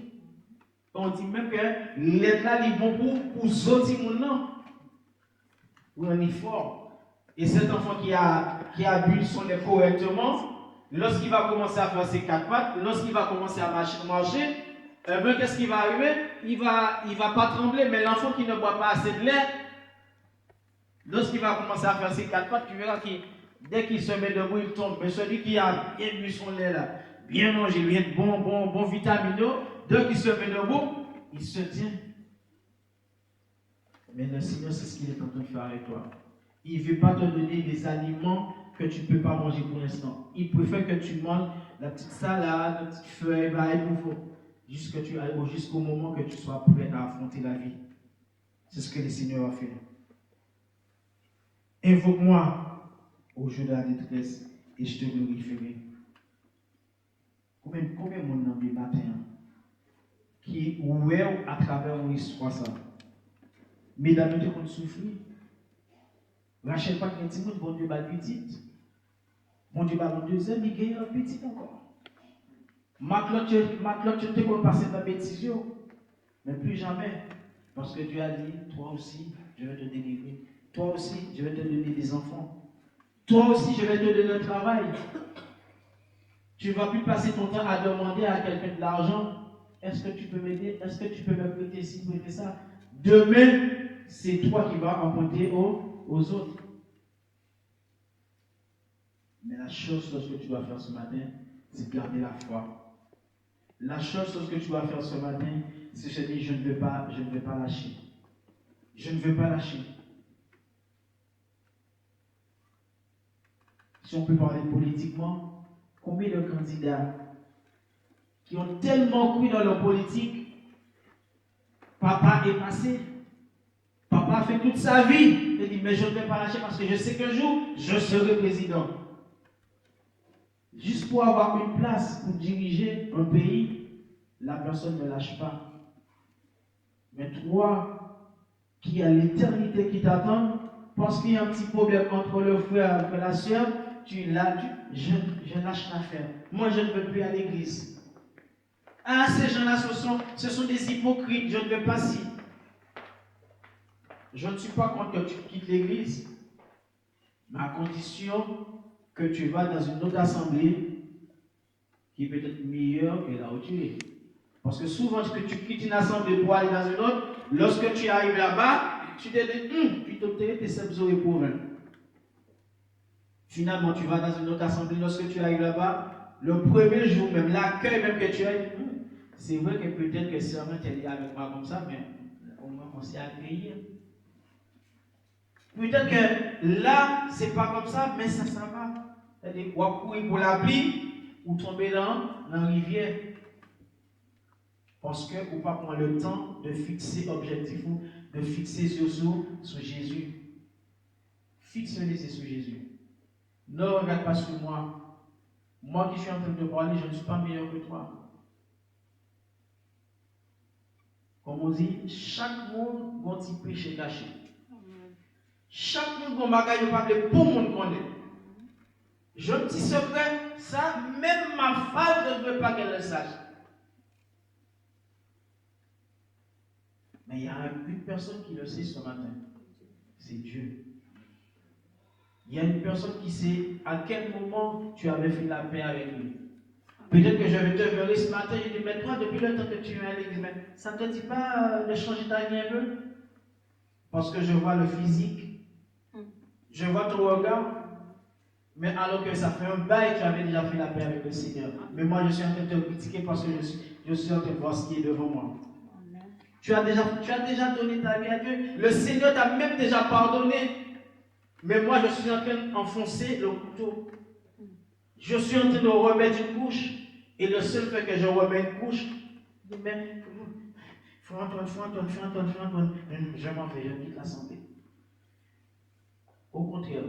On dit même que l'aide là, est bon pour sortir mon nom. Oui, on est fort. Et cet enfant qui a bu son lait correctement, lorsqu'il va commencer à faire ses 4 pattes, lorsqu'il va commencer à marcher, qu'est-ce qui va arriver? Il va pas trembler, mais l'enfant qui ne boit pas assez de lait, lorsqu'il va commencer à faire ses 4 pattes, tu verras qu'il, dès qu'il se met debout, il tombe. Mais celui qui a bien bu son lait là, bien mangé, bien bon vitamineux, dès qu'il se met debout, il se tient. Mais le Seigneur, c'est ce qu'il est en train de faire avec toi. Il ne veut pas te donner des aliments que tu ne peux pas manger pour l'instant. Il préfère que tu manges la petite salade, la petite feuille, bah, il nous faut. jusqu'au moment que tu sois prêt à affronter la vie. C'est ce que le Seigneur a fait. Invoque-moi au jour de la détresse et je te glorifierai. Combien de monde dans le matin qui ouvrent à travers mon histoire ça? Mesdames, nous devons souffrir. Rachel pas qu'un petit monde, bon Dieu, va petite. Bon Dieu, va mon deuxième, il gagne un petit encore. Maclot, tu te peux passer dans la bêtise, mais plus jamais. Parce que Dieu a dit, toi aussi, je vais te délivrer. Toi aussi, je vais te donner des enfants. Toi aussi, je vais te donner un travail. Tu ne vas plus passer ton temps à demander à quelqu'un de l'argent. Est-ce que tu peux m'aider? Est-ce que tu peux me prêter ci, prêter ça? Demain, c'est toi qui vas emprunter aux autres. Mais la chose que tu dois faire ce matin, c'est garder la foi. La chose que tu dois faire ce matin, c'est se dire, je ne veux pas lâcher. Je ne veux pas lâcher. Si on peut parler politiquement, combien de candidats qui ont tellement cru dans leur politique, papa est passé. Papa a fait toute sa vie. Il dit, mais je ne vais pas lâcher parce que je sais qu'un jour, je serai président. Juste pour avoir une place pour diriger un pays, la personne ne lâche pas. Mais toi, qui as l'éternité qui t'attend, parce qu'il y a un petit problème entre le frère et la soeur, je lâche l'affaire. Moi, je ne veux plus à l'église. Ah, ces gens-là, ce sont des hypocrites, je ne veux pas si. Je ne suis pas contre que tu quittes l'église, mais à condition que tu vas dans une autre assemblée qui peut être meilleure que là où tu es. Parce que souvent, que tu quittes une assemblée pour aller dans une autre, lorsque tu arrives là-bas, tu te dis, tu t'obtiens tes septembre pour Finalement, tu vas dans une autre assemblée, lorsque tu arrives là-bas, le premier jour même, l'accueil même que tu as, c'est vrai que peut-être que seulement tu es avec moi comme ça, mais au moins on s'est accueilli. Peut-être que là, c'est pas comme ça, mais ça va. C'est-à-dire, ou courir pour la pluie, ou tomber dans la rivière. Parce que vous ne pas prendre le temps de fixer objectif ou de fixer les yeux sur Jésus. Fixe les yeux sur Jésus. Ne regarde pas sur moi. Moi qui suis en train de parler, je ne suis pas meilleur que toi. Comme on dit, chaque monde a un petit péché caché. Chaque monde a un bagage de parler pour le monde qu'on est. Je me dis secret, ça, même ma femme, je ne veux pas qu'elle le sache. Mais il y a une personne qui le sait ce matin. C'est Dieu. Il y a une personne qui sait à quel moment tu avais fait la paix avec lui. Peut-être que je vais te verrer ce matin, je dis, mais toi, depuis le temps que tu es à l'église, ça ne te dit pas de changer d'avis un peu? Parce que je vois le physique, je vois ton regard, mais alors que ça fait un bail, tu avais déjà fait la paix avec le Seigneur. Mais moi, je suis en train de te critiquer parce que je suis en train de voir ce qui est devant moi. Tu as déjà donné ta vie à Dieu. Le Seigneur t'a même déjà pardonné. Mais moi, je suis en train d'enfoncer le couteau. Je suis en train de remettre une couche. Et le seul fait que je remets une couche, je dis, mais Frère-Antoine, je m'en vais, je quitte l'assemblée. Au contraire,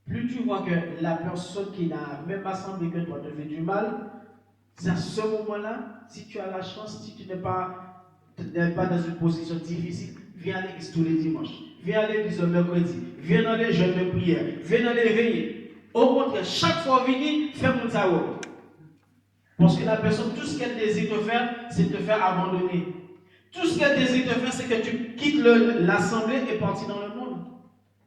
plus tu vois que la personne qui n'a la même assemblée que toi te fait du mal, c'est à ce moment-là, si tu as la chance, si tu n'es pas dans une position difficile, viens à l'église tous les dimanches, viens à l'église le mercredi, viens dans les jeûnes de prière, viens dans les veillées. Au contraire, chaque fois venir, fais mon tawo. Parce que la personne, tout ce qu'elle désire te faire, c'est te faire abandonner. Tout ce qu'elle désire te faire, c'est que tu quittes l'assemblée et partir dans le monde.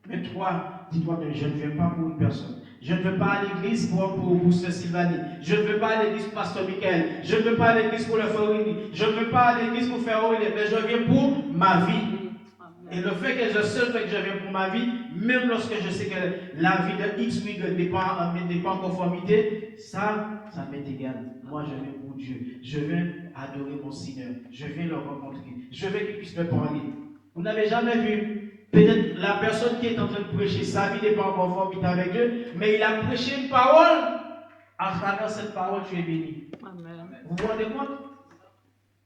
Mais toi, dis-toi que je ne viens pas pour une personne. Je ne veux pas à l'église pour Sœur Sylvanie. Je ne veux pas à l'église pour Pasteur Michael. Je ne veux pas à l'église pour le frère Winnie. Je ne veux pas à l'église pour faire Aurélie. Mais je viens pour ma vie. Et le fait que seul fait que je viens pour ma vie, même lorsque je sais que la vie de X ou Y n'est pas en conformité, ça m'est égal. Moi, je viens pour Dieu. Je viens adorer mon Seigneur. Je viens le rencontrer. Je veux qu'il puisse me parler. Vous n'avez jamais vu, peut-être la personne qui est en train de prêcher, sa vie n'est pas en conformité avec Dieu, mais il a prêché une parole. À travers cette parole, tu es béni. Amen. Vous vous rendez compte?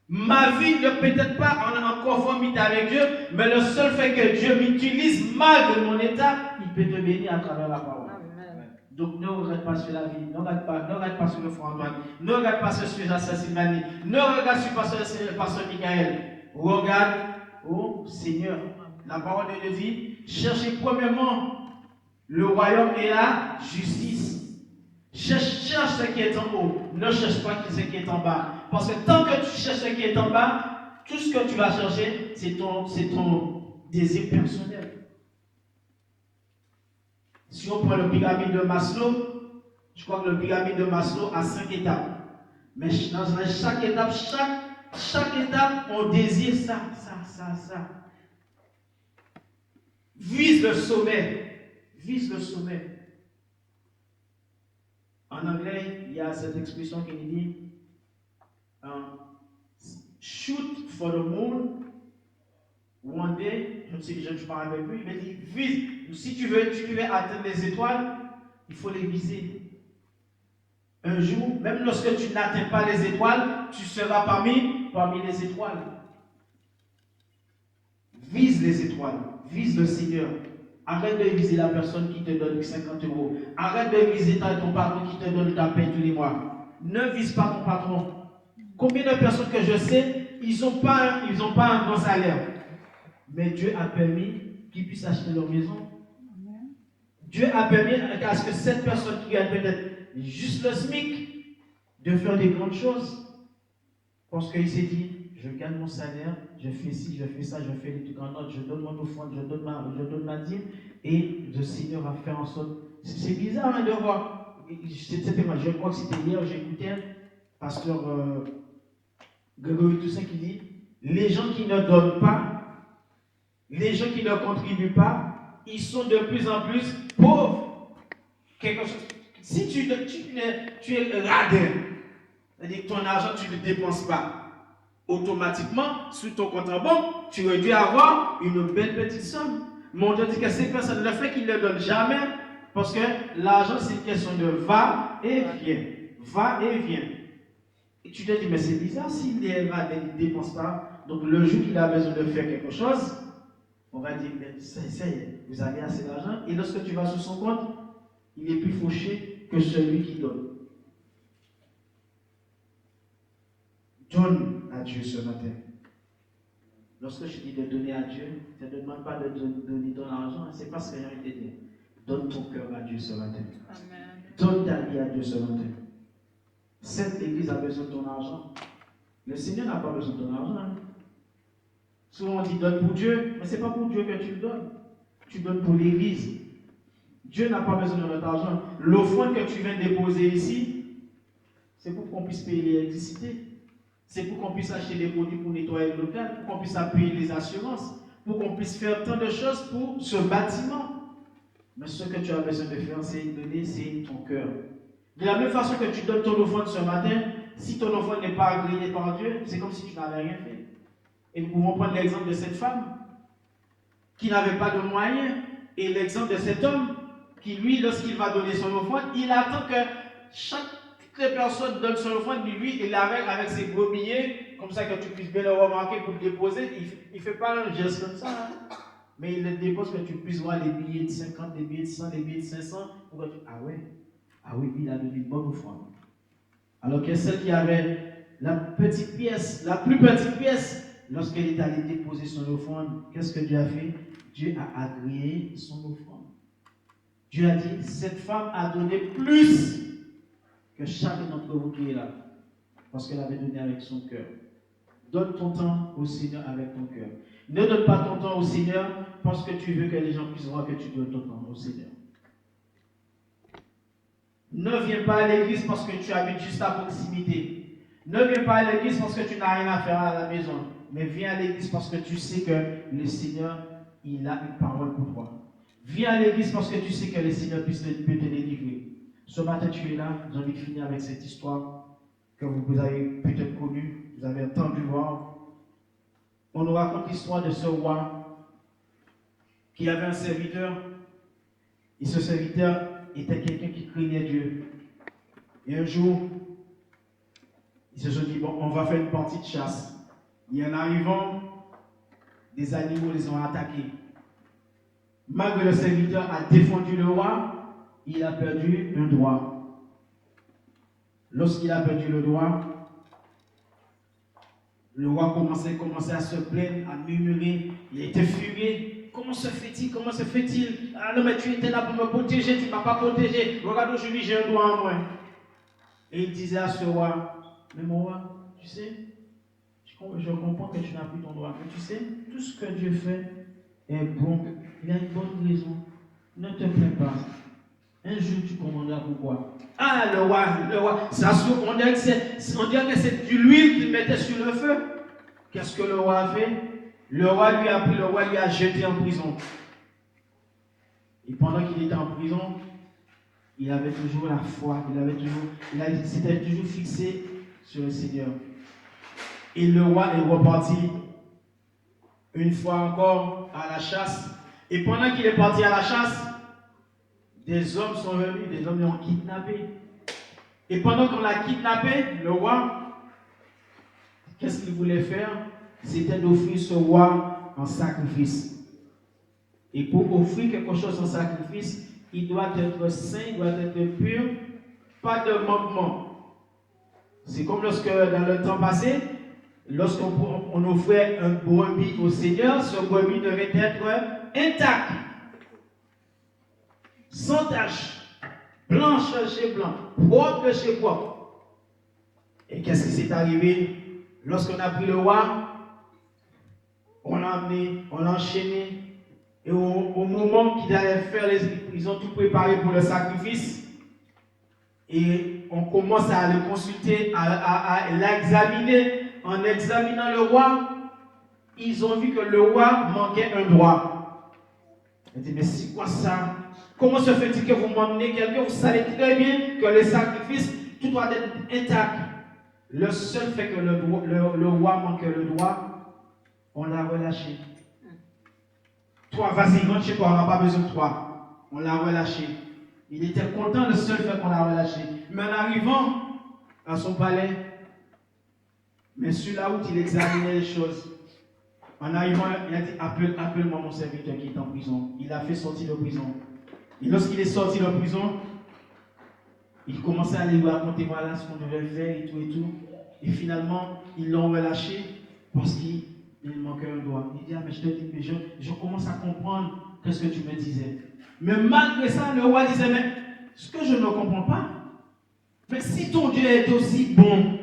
Ma vie ne peut-être pas en conformité avec Dieu, mais le seul fait que Dieu m'utilise malgré mon état, il peut te bénir à travers la parole. Amen. Donc ne regrette pas sur la vie, ne regrette pas sur le frère Antoine, ne regrette pas sur Jacques Sylvanie, ne regrette pas sur pasteur Michael. Regarde au Seigneur. La parole de Dieu dit, cherchez premièrement le royaume et la justice. Cherche ce qui est en haut, ne cherche pas ce qui est en bas. Parce que tant que tu cherches ce qui est en bas, tout ce que tu vas chercher, c'est ton désir personnel. Si on prend le pyramide de Maslow, je crois que le pyramide de Maslow a 5 étapes. Mais dans chaque étape, on désire ça. Vise le sommet. En anglais, il y a cette expression qui dit shoot for the moon one day. Je ne sais pas, je parle avec lui, mais il dit vise. Si tu veux atteindre les étoiles, il faut les viser. Un jour, même lorsque tu n'atteins pas les étoiles, tu seras parmi les étoiles. Vise les étoiles, vise le Seigneur. Arrête de viser la personne qui te donne 50 euros. Arrête de viser ton patron qui te donne ta paie tous les mois. Ne vise pas ton patron. Combien de personnes que je sais, ils n'ont pas un grand salaire. Mais Dieu a permis qu'ils puissent acheter leur maison. Dieu a permis à ce que cette personne qui gagne peut-être juste le SMIC de faire des grandes choses. Parce qu'il s'est dit, je gagne mon salaire, je fais ci, je fais ça, je fais des trucs en ordre, je donne mon offrande, je donne ma dîme, et le Seigneur va faire en sorte. C'est bizarre hein, de voir. Je crois que c'était hier, j'écoutais pasteur Grégory Toussaint qui dit, les gens qui ne donnent pas, les gens qui ne contribuent pas, ils sont de plus en plus pauvres. Quelque chose. Si tu es radin, c'est-à-dire que ton argent, tu ne le dépenses pas. Automatiquement, sur ton compte en banque, tu aurais dû avoir une belle petite somme. Mais on te dit que ces personnes, le fait qu'ils ne le donnent jamais, parce que l'argent, c'est une question de va et vient. Va et vient. Et tu te dis, mais c'est bizarre s'il ne dépense pas. Donc le jour qu'il a besoin de faire quelque chose, on va dire, mais ça y est, vous avez assez d'argent. Et lorsque tu vas sur son compte, il est plus fauché que celui qui donne. Donne à Dieu ce matin. Lorsque je dis de donner à Dieu, je ne te demande pas de donner ton argent, c'est pas ce que j'ai envie de dire. Donne ton cœur à Dieu ce matin. Amen. Donne ta vie à Dieu ce matin. Cette église a besoin de ton argent. Le Seigneur n'a pas besoin de ton argent. Hein. Souvent on dit donne pour Dieu, mais ce n'est pas pour Dieu que tu le donnes. Tu donnes pour l'église. Dieu n'a pas besoin de notre argent. L'offrande que tu viens déposer ici, c'est pour qu'on puisse payer l'électricité. C'est pour qu'on puisse acheter des produits pour nettoyer le local, pour qu'on puisse payer les assurances, pour qu'on puisse faire tant de choses pour ce bâtiment. Mais ce que tu as besoin de faire, c'est donner, c'est ton cœur. De la même façon que tu donnes ton offrande ce matin, si ton offrande n'est pas agréée par Dieu, c'est comme si tu n'avais rien fait. Et nous pouvons prendre l'exemple de cette femme qui n'avait pas de moyens, et l'exemple de cet homme qui, lui, lorsqu'il va donner son offrande, il attend que toutes les personnes donnent son offrande, lui, il l'arrête avec ses gros billets, comme ça que tu puisses bien le remarquer pour le déposer. Il ne fait pas un geste comme ça, hein. Mais il le dépose que tu puisses voir les billets de 50, les billets de 100, les billets de 500. Pour que tu... Ah oui, il a donné une bonne offrande. Alors que celle qui avait la petite pièce, la plus petite pièce, lorsqu'elle est allée déposer son offrande, qu'est-ce que Dieu a fait? Dieu a agréé son offrande. Dieu a dit, cette femme a donné plus que chacun d'entre vous qui est là, parce qu'elle avait donné avec son cœur. Donne ton temps au Seigneur avec ton cœur. Ne donne pas ton temps au Seigneur parce que tu veux que les gens puissent voir que tu donnes ton temps au Seigneur. Ne viens pas à l'église parce que tu habites juste à proximité. Ne viens pas à l'église parce que tu n'as rien à faire à la maison. Mais viens à l'église parce que tu sais que le Seigneur, il a une parole pour toi. Viens à l'église parce que tu sais que le Seigneur peut te délivrer. Ce matin, tu es là. J'ai envie de finir avec cette histoire que vous avez peut-être connue, vous avez entendu voir. On nous raconte l'histoire de ce roi qui avait un serviteur. Et ce serviteur était quelqu'un qui craignait Dieu. Et un jour, Ils se sont dit, bon, on va faire une partie de chasse. Et en arrivant, des animaux les ont attaqués. Malgré le serviteur a défendu le roi, il a perdu un doigt. Lorsqu'il a perdu le doigt, le roi commençait à se plaindre, à murmurer. Il était furieux. Comment se fait-il? Comment se fait-il? Ah non, mais tu étais là pour me protéger, tu ne m'as pas protégé. Regarde, aujourd'hui, j'ai un doigt en moins. Et il disait à ce roi, mais mon roi, tu sais, je comprends que tu n'as plus ton doigt. Mais tu sais, tout ce que Dieu fait est bon. Il a une bonne raison. Ne te plains pas. Un jour, tu comprendras pourquoi. Ah, le roi, ça on dirait que c'est de l'huile qu'il mettait sur le feu. Qu'est-ce que le roi a fait? Le roi lui a jeté en prison. Et pendant qu'il était en prison, il avait toujours la foi, il s'était toujours fixé sur le Seigneur. Et le roi est reparti une fois encore à la chasse. Et pendant qu'il est parti à la chasse, des hommes sont venus, des hommes l'ont kidnappé. Et pendant qu'on l'a kidnappé, le roi, qu'est-ce qu'il voulait faire? C'était d'offrir ce roi en sacrifice. Et pour offrir quelque chose en sacrifice, il doit être saint, il doit être pur, pas de manquement. C'est comme lorsque dans le temps passé, lorsqu'on offrait un brebis au Seigneur, ce brebis devait être intact, sans tache, blanche chez blanc, propre chez propre. Et qu'est-ce qui s'est arrivé? Lorsqu'on a pris le roi, on l'a amené, on l'a enchaîné, et au moment qu'il allait faire ils ont tout préparé pour le sacrifice, et on commence à le consulter, à l'examiner. En examinant le roi, ils ont vu que le roi manquait un doigt. Ils ont dit, mais c'est quoi ça? Comment se fait-il que vous m'emmenez quelqu'un? Vous savez très bien que le sacrifice, tout doit être intact. Le seul fait que le roi manque le doigt, on l'a relâché. Toi, vas-y, rentre chez toi, on n'a pas besoin de toi. On l'a relâché. Il était content le seul fait qu'on l'a relâché. Mais en arrivant à son palais, mais sur la route, il examinait les choses. En arrivant, il a dit, appelle-moi mon serviteur qui est en prison. Il a fait sortir de prison. Et lorsqu'il est sorti de prison, il commençait à lui raconter, voilà ce qu'on devait faire et tout et tout. Et finalement, ils l'ont relâché parce qu'il manquait un doigt. Il dit, ah mais je te dis, mais je commence à comprendre ce que tu me disais. Mais malgré ça, le roi disait, mais ce que je ne comprends pas, mais si ton Dieu est aussi bon,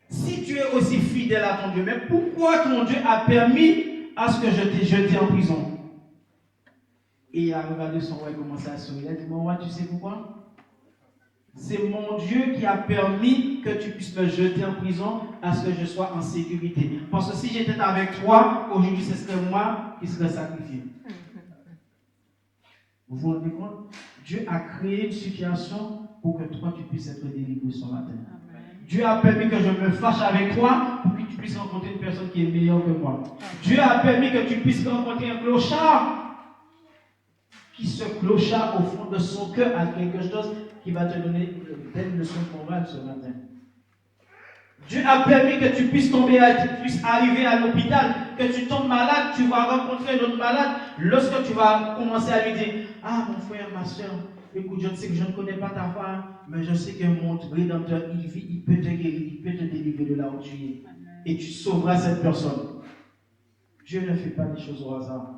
si tu es aussi fidèle à ton Dieu, mais pourquoi ton Dieu a permis à ce que je t'ai jeté en prison? Et il a regardé son roi et commencé à sourire. Il a dit, mon roi, tu sais pourquoi? C'est mon Dieu qui a permis que tu puisses me jeter en prison à ce que je sois en sécurité. Parce que si j'étais avec toi, aujourd'hui ce serait moi qui serais sacrifié. Vous vous rendez compte? Dieu a créé une situation pour que toi tu puisses être délivré ce matin. Dieu a permis que je me fâche avec toi pour que tu puisses rencontrer une personne qui est meilleure que moi. Dieu a permis que tu puisses rencontrer un clochard qui, ce clochard au fond de son cœur, a quelque chose qui va te donner une belle leçon de morale ce matin. Dieu a permis que tu puisses arriver à l'hôpital, que tu tombes malade, tu vas rencontrer un autre malade. Lorsque tu vas commencer à lui dire, ah mon frère, ma soeur, écoute, je sais que je ne connais pas ta femme, mais je sais que mon Rédempteur, il vit, il peut te guérir, il peut te délivrer de là où tu es. Et tu sauveras cette personne. Dieu ne fait pas des choses au hasard.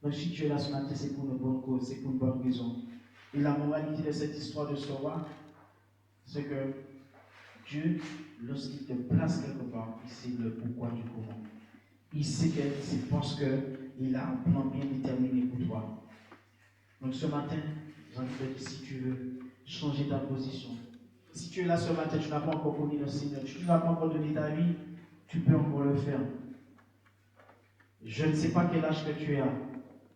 Donc si tu es là ce matin, c'est pour une bonne cause, c'est pour une bonne raison. Et la moralité de cette histoire de ce roi, c'est que Dieu, lorsqu'il te place quelque part, il sait le pourquoi du comment. Il sait que c'est parce qu'il a un plan bien déterminé pour toi. Donc ce matin, j'ai envie de te dire, si tu veux changer ta position, si tu es là ce matin, tu n'as pas encore connu le Seigneur, tu n'as pas encore donné ta vie, tu peux encore le faire. Je ne sais pas quel âge que tu as,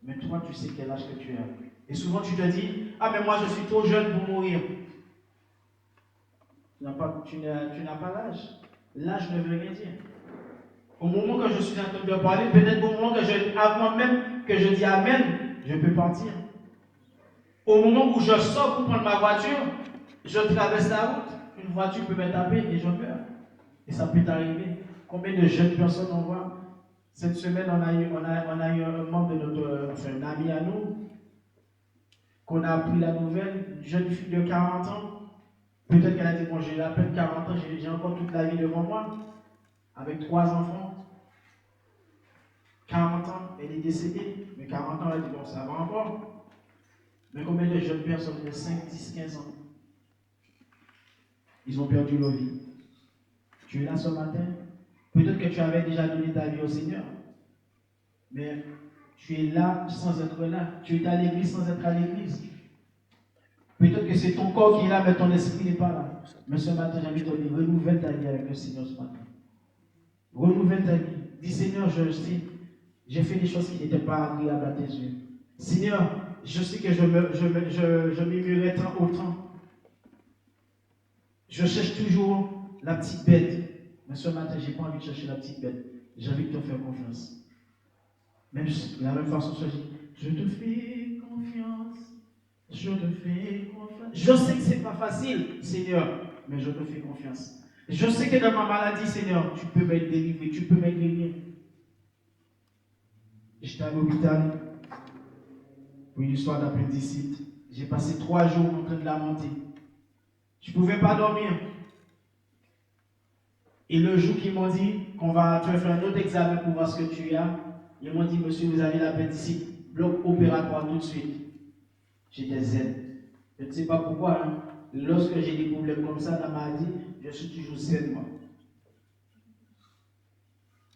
mais toi tu sais quel âge que tu as. Et souvent tu te dis, ah mais moi je suis trop jeune pour mourir. Tu n'as pas l'âge. L'âge ne veut rien dire. Au moment que je suis en train de parler, peut-être au moment avant même que je dis Amen, je peux partir. Au moment où je sors pour prendre ma voiture, je traverse la route, une voiture peut me taper et je meurs. Et ça peut t'arriver. Combien de jeunes personnes on voit? Cette semaine, on a eu un membre de notre, enfin, un ami à nous, qu'on a appris la nouvelle, une jeune fille de 40 ans. Peut-être qu'elle a dit, bon, j'ai à peine 40 ans, j'ai encore toute la vie devant moi, avec 3 enfants. 40 ans, elle est décédée, mais 40 ans, elle a dit, bon, ça va encore. Mais combien de jeunes personnes de 5, 10, 15 ans, ils ont perdu leur vie. Tu es là ce matin. Peut-être que tu avais déjà donné ta vie au Seigneur, mais tu es là sans être là. Tu es à l'église sans être à l'église. Peut-être que c'est ton corps qui est là, mais ton esprit n'est pas là. Mais ce matin, j'ai envie de te dire, renouvelle ta vie avec le Seigneur ce matin. Renouvelle ta vie. Dis, Seigneur, je sais, j'ai fait des choses qui n'étaient pas agréables à tes yeux. Seigneur, je sais que je murmurais tant autant. Je cherche toujours la petite bête. Mais ce matin, je n'ai pas envie de chercher la petite bête. J'ai envie de te faire confiance. Même de la même façon, je te fais confiance. Je te fais confiance. Je sais que ce n'est pas facile, Seigneur, mais je te fais confiance. Je sais que dans ma maladie, Seigneur, tu peux m'être délivré, tu peux m'être guéri. J'étais à l'hôpital pour une histoire d'appendicite. J'ai passé 3 jours en train de lamenter. Je ne pouvais pas dormir. Et le jour qu'ils m'ont dit qu'on va te faire un autre examen pour voir ce que tu as, ils m'ont dit, monsieur, vous avez l'appendicite, bloc opératoire tout de suite. J'étais zen. Je ne sais pas pourquoi, hein. Lorsque j'ai des problèmes comme ça dans ma vie, je suis toujours zen, moi.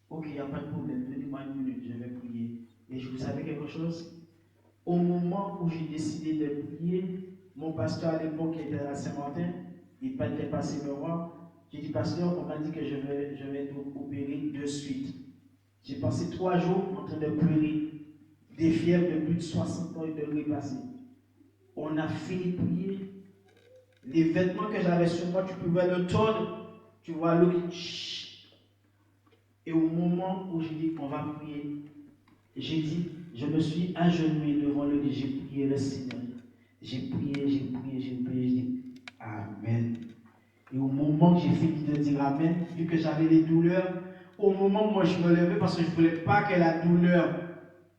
Ok, il n'y a pas de problème, donnez-moi une minute, je vais prier. Et je vous savais quelque chose? Au moment où j'ai décidé de prier, mon pasteur à l'époque qui était à Saint-Martin, il était passé me voir. J'ai dit, pasteur, on m'a dit que je vais être opéré de suite. J'ai passé 3 jours en train de pleurer. Des fièvres de plus de 60 ans et de passées. On a fini de prier. Les vêtements que j'avais sur moi, tu pouvais le tordre. Tu vois l'eau qui... Et au moment où j'ai dit qu'on va prier, j'ai dit, je me suis agenouillé devant le lit, j'ai prié le Seigneur. J'ai prié, j'ai dit Amen. Et au moment que j'ai fini de dire Amen, vu que j'avais des douleurs, au moment où moi je me levais, parce que je ne voulais pas que la douleur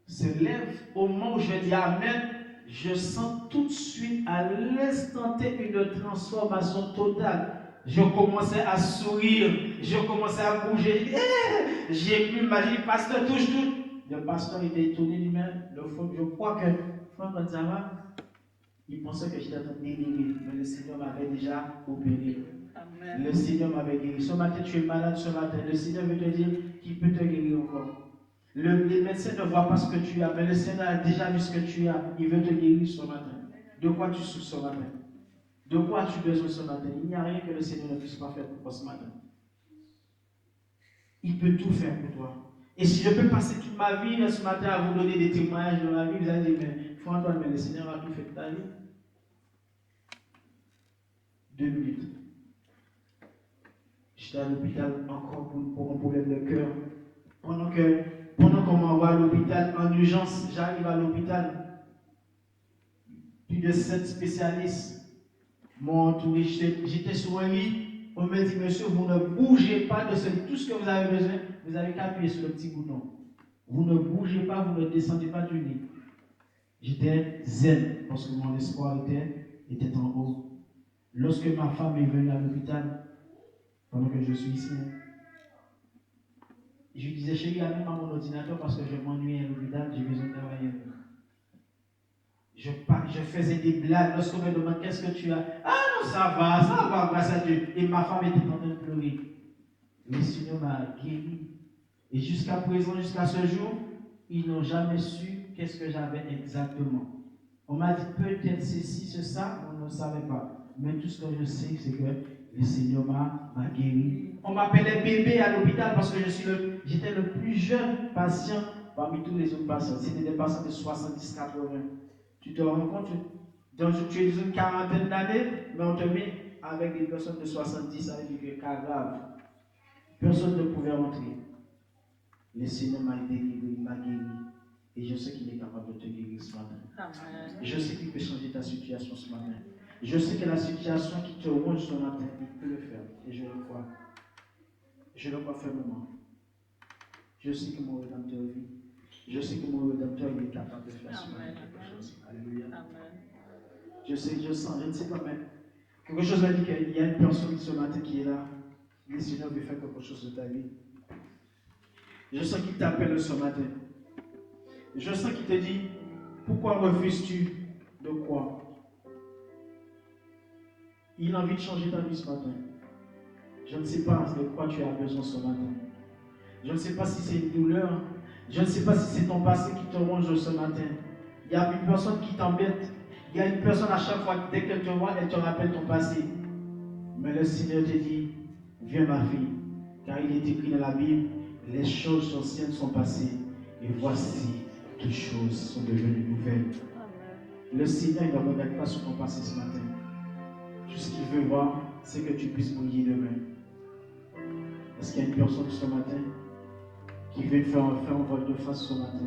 se lève, au moment où je dis Amen, je sens tout de suite à l'instant T une transformation totale. Je commençais à sourire, je commençais à bouger. J'ai pu imaginer, pasteur, touche tout. Le pasteur était étonné lui-même. Je crois que Franck Gonzama, il pensait que j'étais en train de délirer, mais le Seigneur m'avait déjà opéré. Amen. Le Seigneur m'avait guéri. Ce matin, tu es malade ce matin. Le Seigneur veut te dire qu'il peut te guérir encore. Les médecins ne voient pas ce que tu as, mais le Seigneur a déjà vu ce que tu as. Il veut te guérir ce matin. De quoi tu souffres ce matin? De quoi as-tu besoin ce matin? Il n'y a rien que le Seigneur ne puisse pas faire pour toi ce matin. Il peut tout faire pour toi. Et si je peux passer toute ma vie ce matin à vous donner des témoignages de ma vie, vous allez dire, mais François, mais le Seigneur a tout fait de ta vie. 2 minutes. J'étais à l'hôpital encore pour un problème de cœur. Pendant qu'on m'envoie à l'hôpital en urgence, j'arrive à l'hôpital. Plus de 7 spécialistes m'ont entouré. J'étais sur un lit. On me dit, monsieur, vous ne bougez pas de ce lit. Tout ce que vous avez besoin, vous avez qu'à appuyer sur le petit bouton. Vous ne bougez pas, vous ne descendez pas du lit. J'étais zen parce que mon espoir était en haut. Lorsque ma femme est venue à l'hôpital, pendant que je suis ici, je lui disais, chérie, amène mon ordinateur parce que je m'ennuie à l'hôpital, j'ai besoin de travailler. Je faisais des blagues. Lorsqu'on me demande qu'est-ce que tu as, ah non, ça va, grâce à Dieu. Et ma femme était en train de pleurer. Le Seigneur m'a guéri. Et jusqu'à présent, jusqu'à ce jour, ils n'ont jamais su qu'est-ce que j'avais exactement. On m'a dit peut-être ceci, ça, on ne savait pas. Mais tout ce que je sais, c'est que le Seigneur m'a guéri. On m'appelait bébé à l'hôpital parce que j'étais le plus jeune patient parmi tous les autres patients. C'était des patients de 70-80. Tu te rends compte? Donc tu es dans une quarantaine d'années, mais on te met avec des personnes de 70 avec des cas graves. Personne ne pouvait rentrer. Le Seigneur m'a délivré, il m'a guéri. Et je sais qu'il est capable de te guérir ce matin. Amen. Je sais qu'il peut changer ta situation ce matin. Je sais que la situation qui te ronge ce matin, il peut le faire. Et je le crois. je ne dois pas faire moment. Je sais que mon Rédempteur vit. Je sais que mon Rédempteur il est capable de faire ce matin quelque chose. Alléluia. Je sais, je sens, je ne sais pas, mais quelque chose m'a dit qu'il y a une personne ce matin qui est là. Le Seigneur veut faire quelque chose de ta vie. Je sens qu'il t'appelle ce matin. Je sens qu'il te dit, pourquoi refuses-tu de quoi? Il a envie de changer ta vie ce matin. Je ne sais pas de quoi tu as besoin ce matin. Je ne sais pas si c'est une douleur. Je ne sais pas si c'est ton passé qui te ronge ce matin. Il y a une personne qui t'embête. Il y a une personne à chaque fois, dès qu'elle te voit, elle te rappelle ton passé. Mais le Seigneur te dit, viens ma fille. Car il est écrit dans la Bible, les choses anciennes sont passées. Et voici, toutes choses sont devenues nouvelles. Le Seigneur ne regarde pas sur ton passé ce matin. Tout ce qu'il veut voir, c'est que tu puisses briller demain. Est-ce qu'il y a une personne ce matin qui veut faire un vol de face ce matin?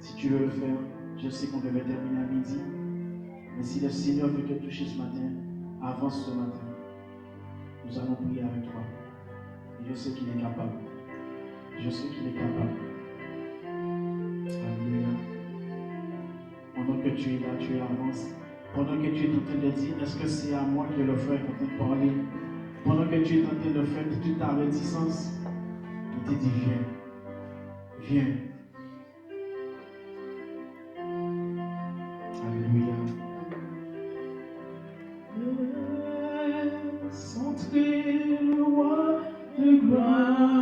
Si tu veux le faire, je sais qu'on devait terminer à midi. Mais si le Seigneur veut te toucher ce matin, avance ce matin. Nous allons prier avec toi. Et je sais qu'il est capable. Je sais qu'il est capable. Alléluia. Pendant que tu es là, tu avances. Pendant que tu es en train de dire, est-ce que c'est à moi que le frère est en train de parler? Pendant que tu es en train de faire toute ta réticence, il te dit, viens. Viens. Alléluia. Centré le roi de gloire.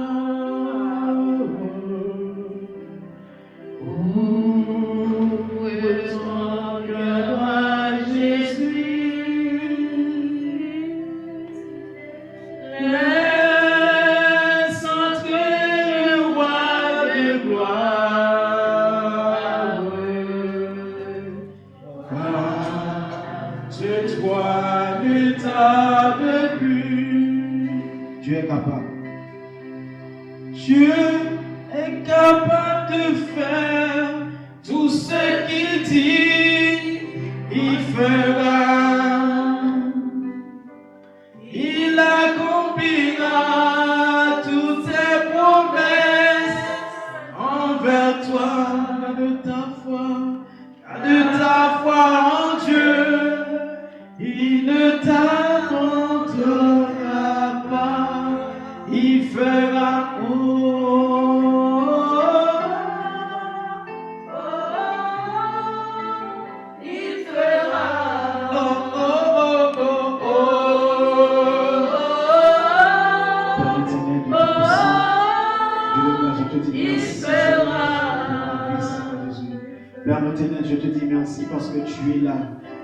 Dieu est capable. Dieu est capable de faire tout ce qu'il dit, il fera. Il accomplira toutes ses promesses envers toi. Garde ta foi en Dieu. Il ne t'abandonnera pas, il fera il fera Père éternel, je te dis merci parce que tu es là.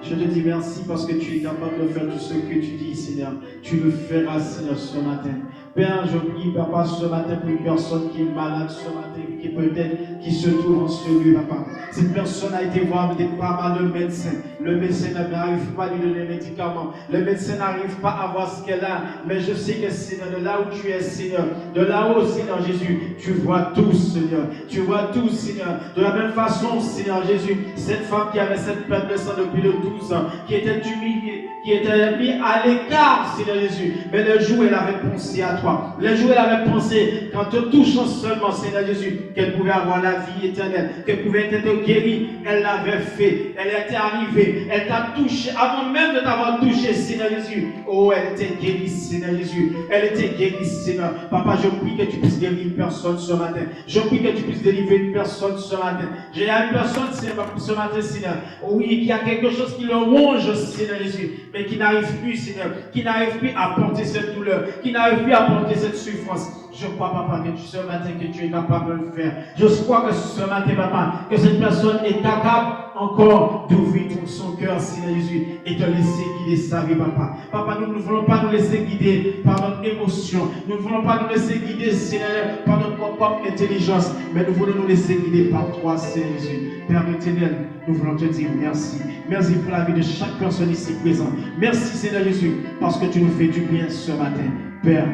Je te dis merci parce que tu es capable de faire tout ce que tu dis, Seigneur. Tu le feras, Seigneur, ce matin. Père, je prie, Papa, ce matin pour une personne qui est malade ce matin, qui peut-être qui se trouve en ce lieu, Papa. Cette personne a été voir pas mal de médecins. Le médecin n'arrive pas à lui donner des médicaments. Le médecin n'arrive pas à voir ce qu'elle a. Mais je sais que, Seigneur, de là où tu es, Seigneur, de là-haut, Seigneur Jésus, tu vois tout, Seigneur. Tu vois tout, Seigneur. De la même façon, Seigneur Jésus, cette femme qui avait cette perte de sang depuis le 12 ans, qui était humiliée, qui était mise à l'écart, Seigneur Jésus. Mais le jour où elle avait pensé à toi, le jour où elle avait pensé, qu'en te touchant seulement, Seigneur Jésus, qu'elle pouvait avoir la vie éternelle, qu'elle pouvait être guérie, elle l'avait fait. Elle était arrivée, elle t'a touché, avant même de t'avoir touché, Seigneur Jésus. Oh, elle était guérie, Seigneur Jésus. Elle était guérie, Seigneur. Papa, je prie que tu puisses guérir une personne ce matin. Je prie que tu puisses délivrer une personne ce matin. J'ai une personne, Seigneur, ce matin, Seigneur. Oui, qui a quelque chose qui le ronge, Seigneur Jésus, mais qui n'arrive plus, Seigneur, qui n'arrive plus à porter cette douleur, qui n'arrive plus à porter cette souffrance. Je crois, Papa, que ce matin, que tu es capable de le faire. Je crois que ce matin, Papa, que cette personne est capable encore d'ouvrir son cœur, Seigneur Jésus, et de laisser guider sa vie, Papa. Papa, nous ne voulons pas nous laisser guider par notre émotion. Nous ne voulons pas nous laisser guider, Seigneur, par notre propre intelligence, mais nous voulons nous laisser guider par toi, Seigneur Jésus. Père éternel, nous voulons te dire merci. Merci pour la vie de chaque personne ici présente. Merci, Seigneur Jésus, parce que tu nous fais du bien ce matin. Père,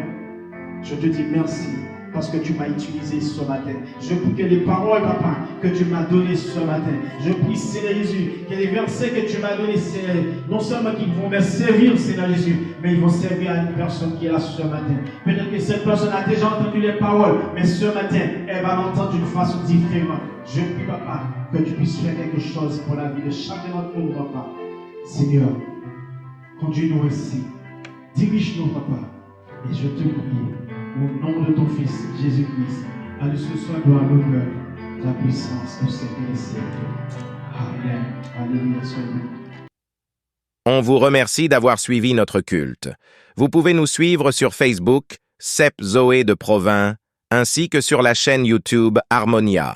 je te dis merci parce que tu m'as utilisé ce matin. Je prie que les paroles, papa, que tu m'as données ce matin, je prie, Seigneur Jésus, que les versets que tu m'as donnés, Seigneur, non seulement qu'ils vont me servir, Seigneur Jésus, mais ils vont servir à une personne qui est là ce matin. Peut-être que cette personne a déjà entendu les paroles, mais ce matin, elle va l'entendre d'une façon différente. Je prie, papa, que tu puisses faire quelque chose pour la vie de chacun d'entre nous, papa. Seigneur, conduis-nous ainsi. Dirige-nous, papa. Et je te prie, au nom de ton Fils, Jésus-Christ, à lui ce soit gloire, l'honneur, la puissance, au siècle des siècles. Amen. Alléluia, sois béni. On vous remercie d'avoir suivi notre culte. Vous pouvez nous suivre sur Facebook, Cep Zoé de Provins, ainsi que sur la chaîne YouTube Harmonia.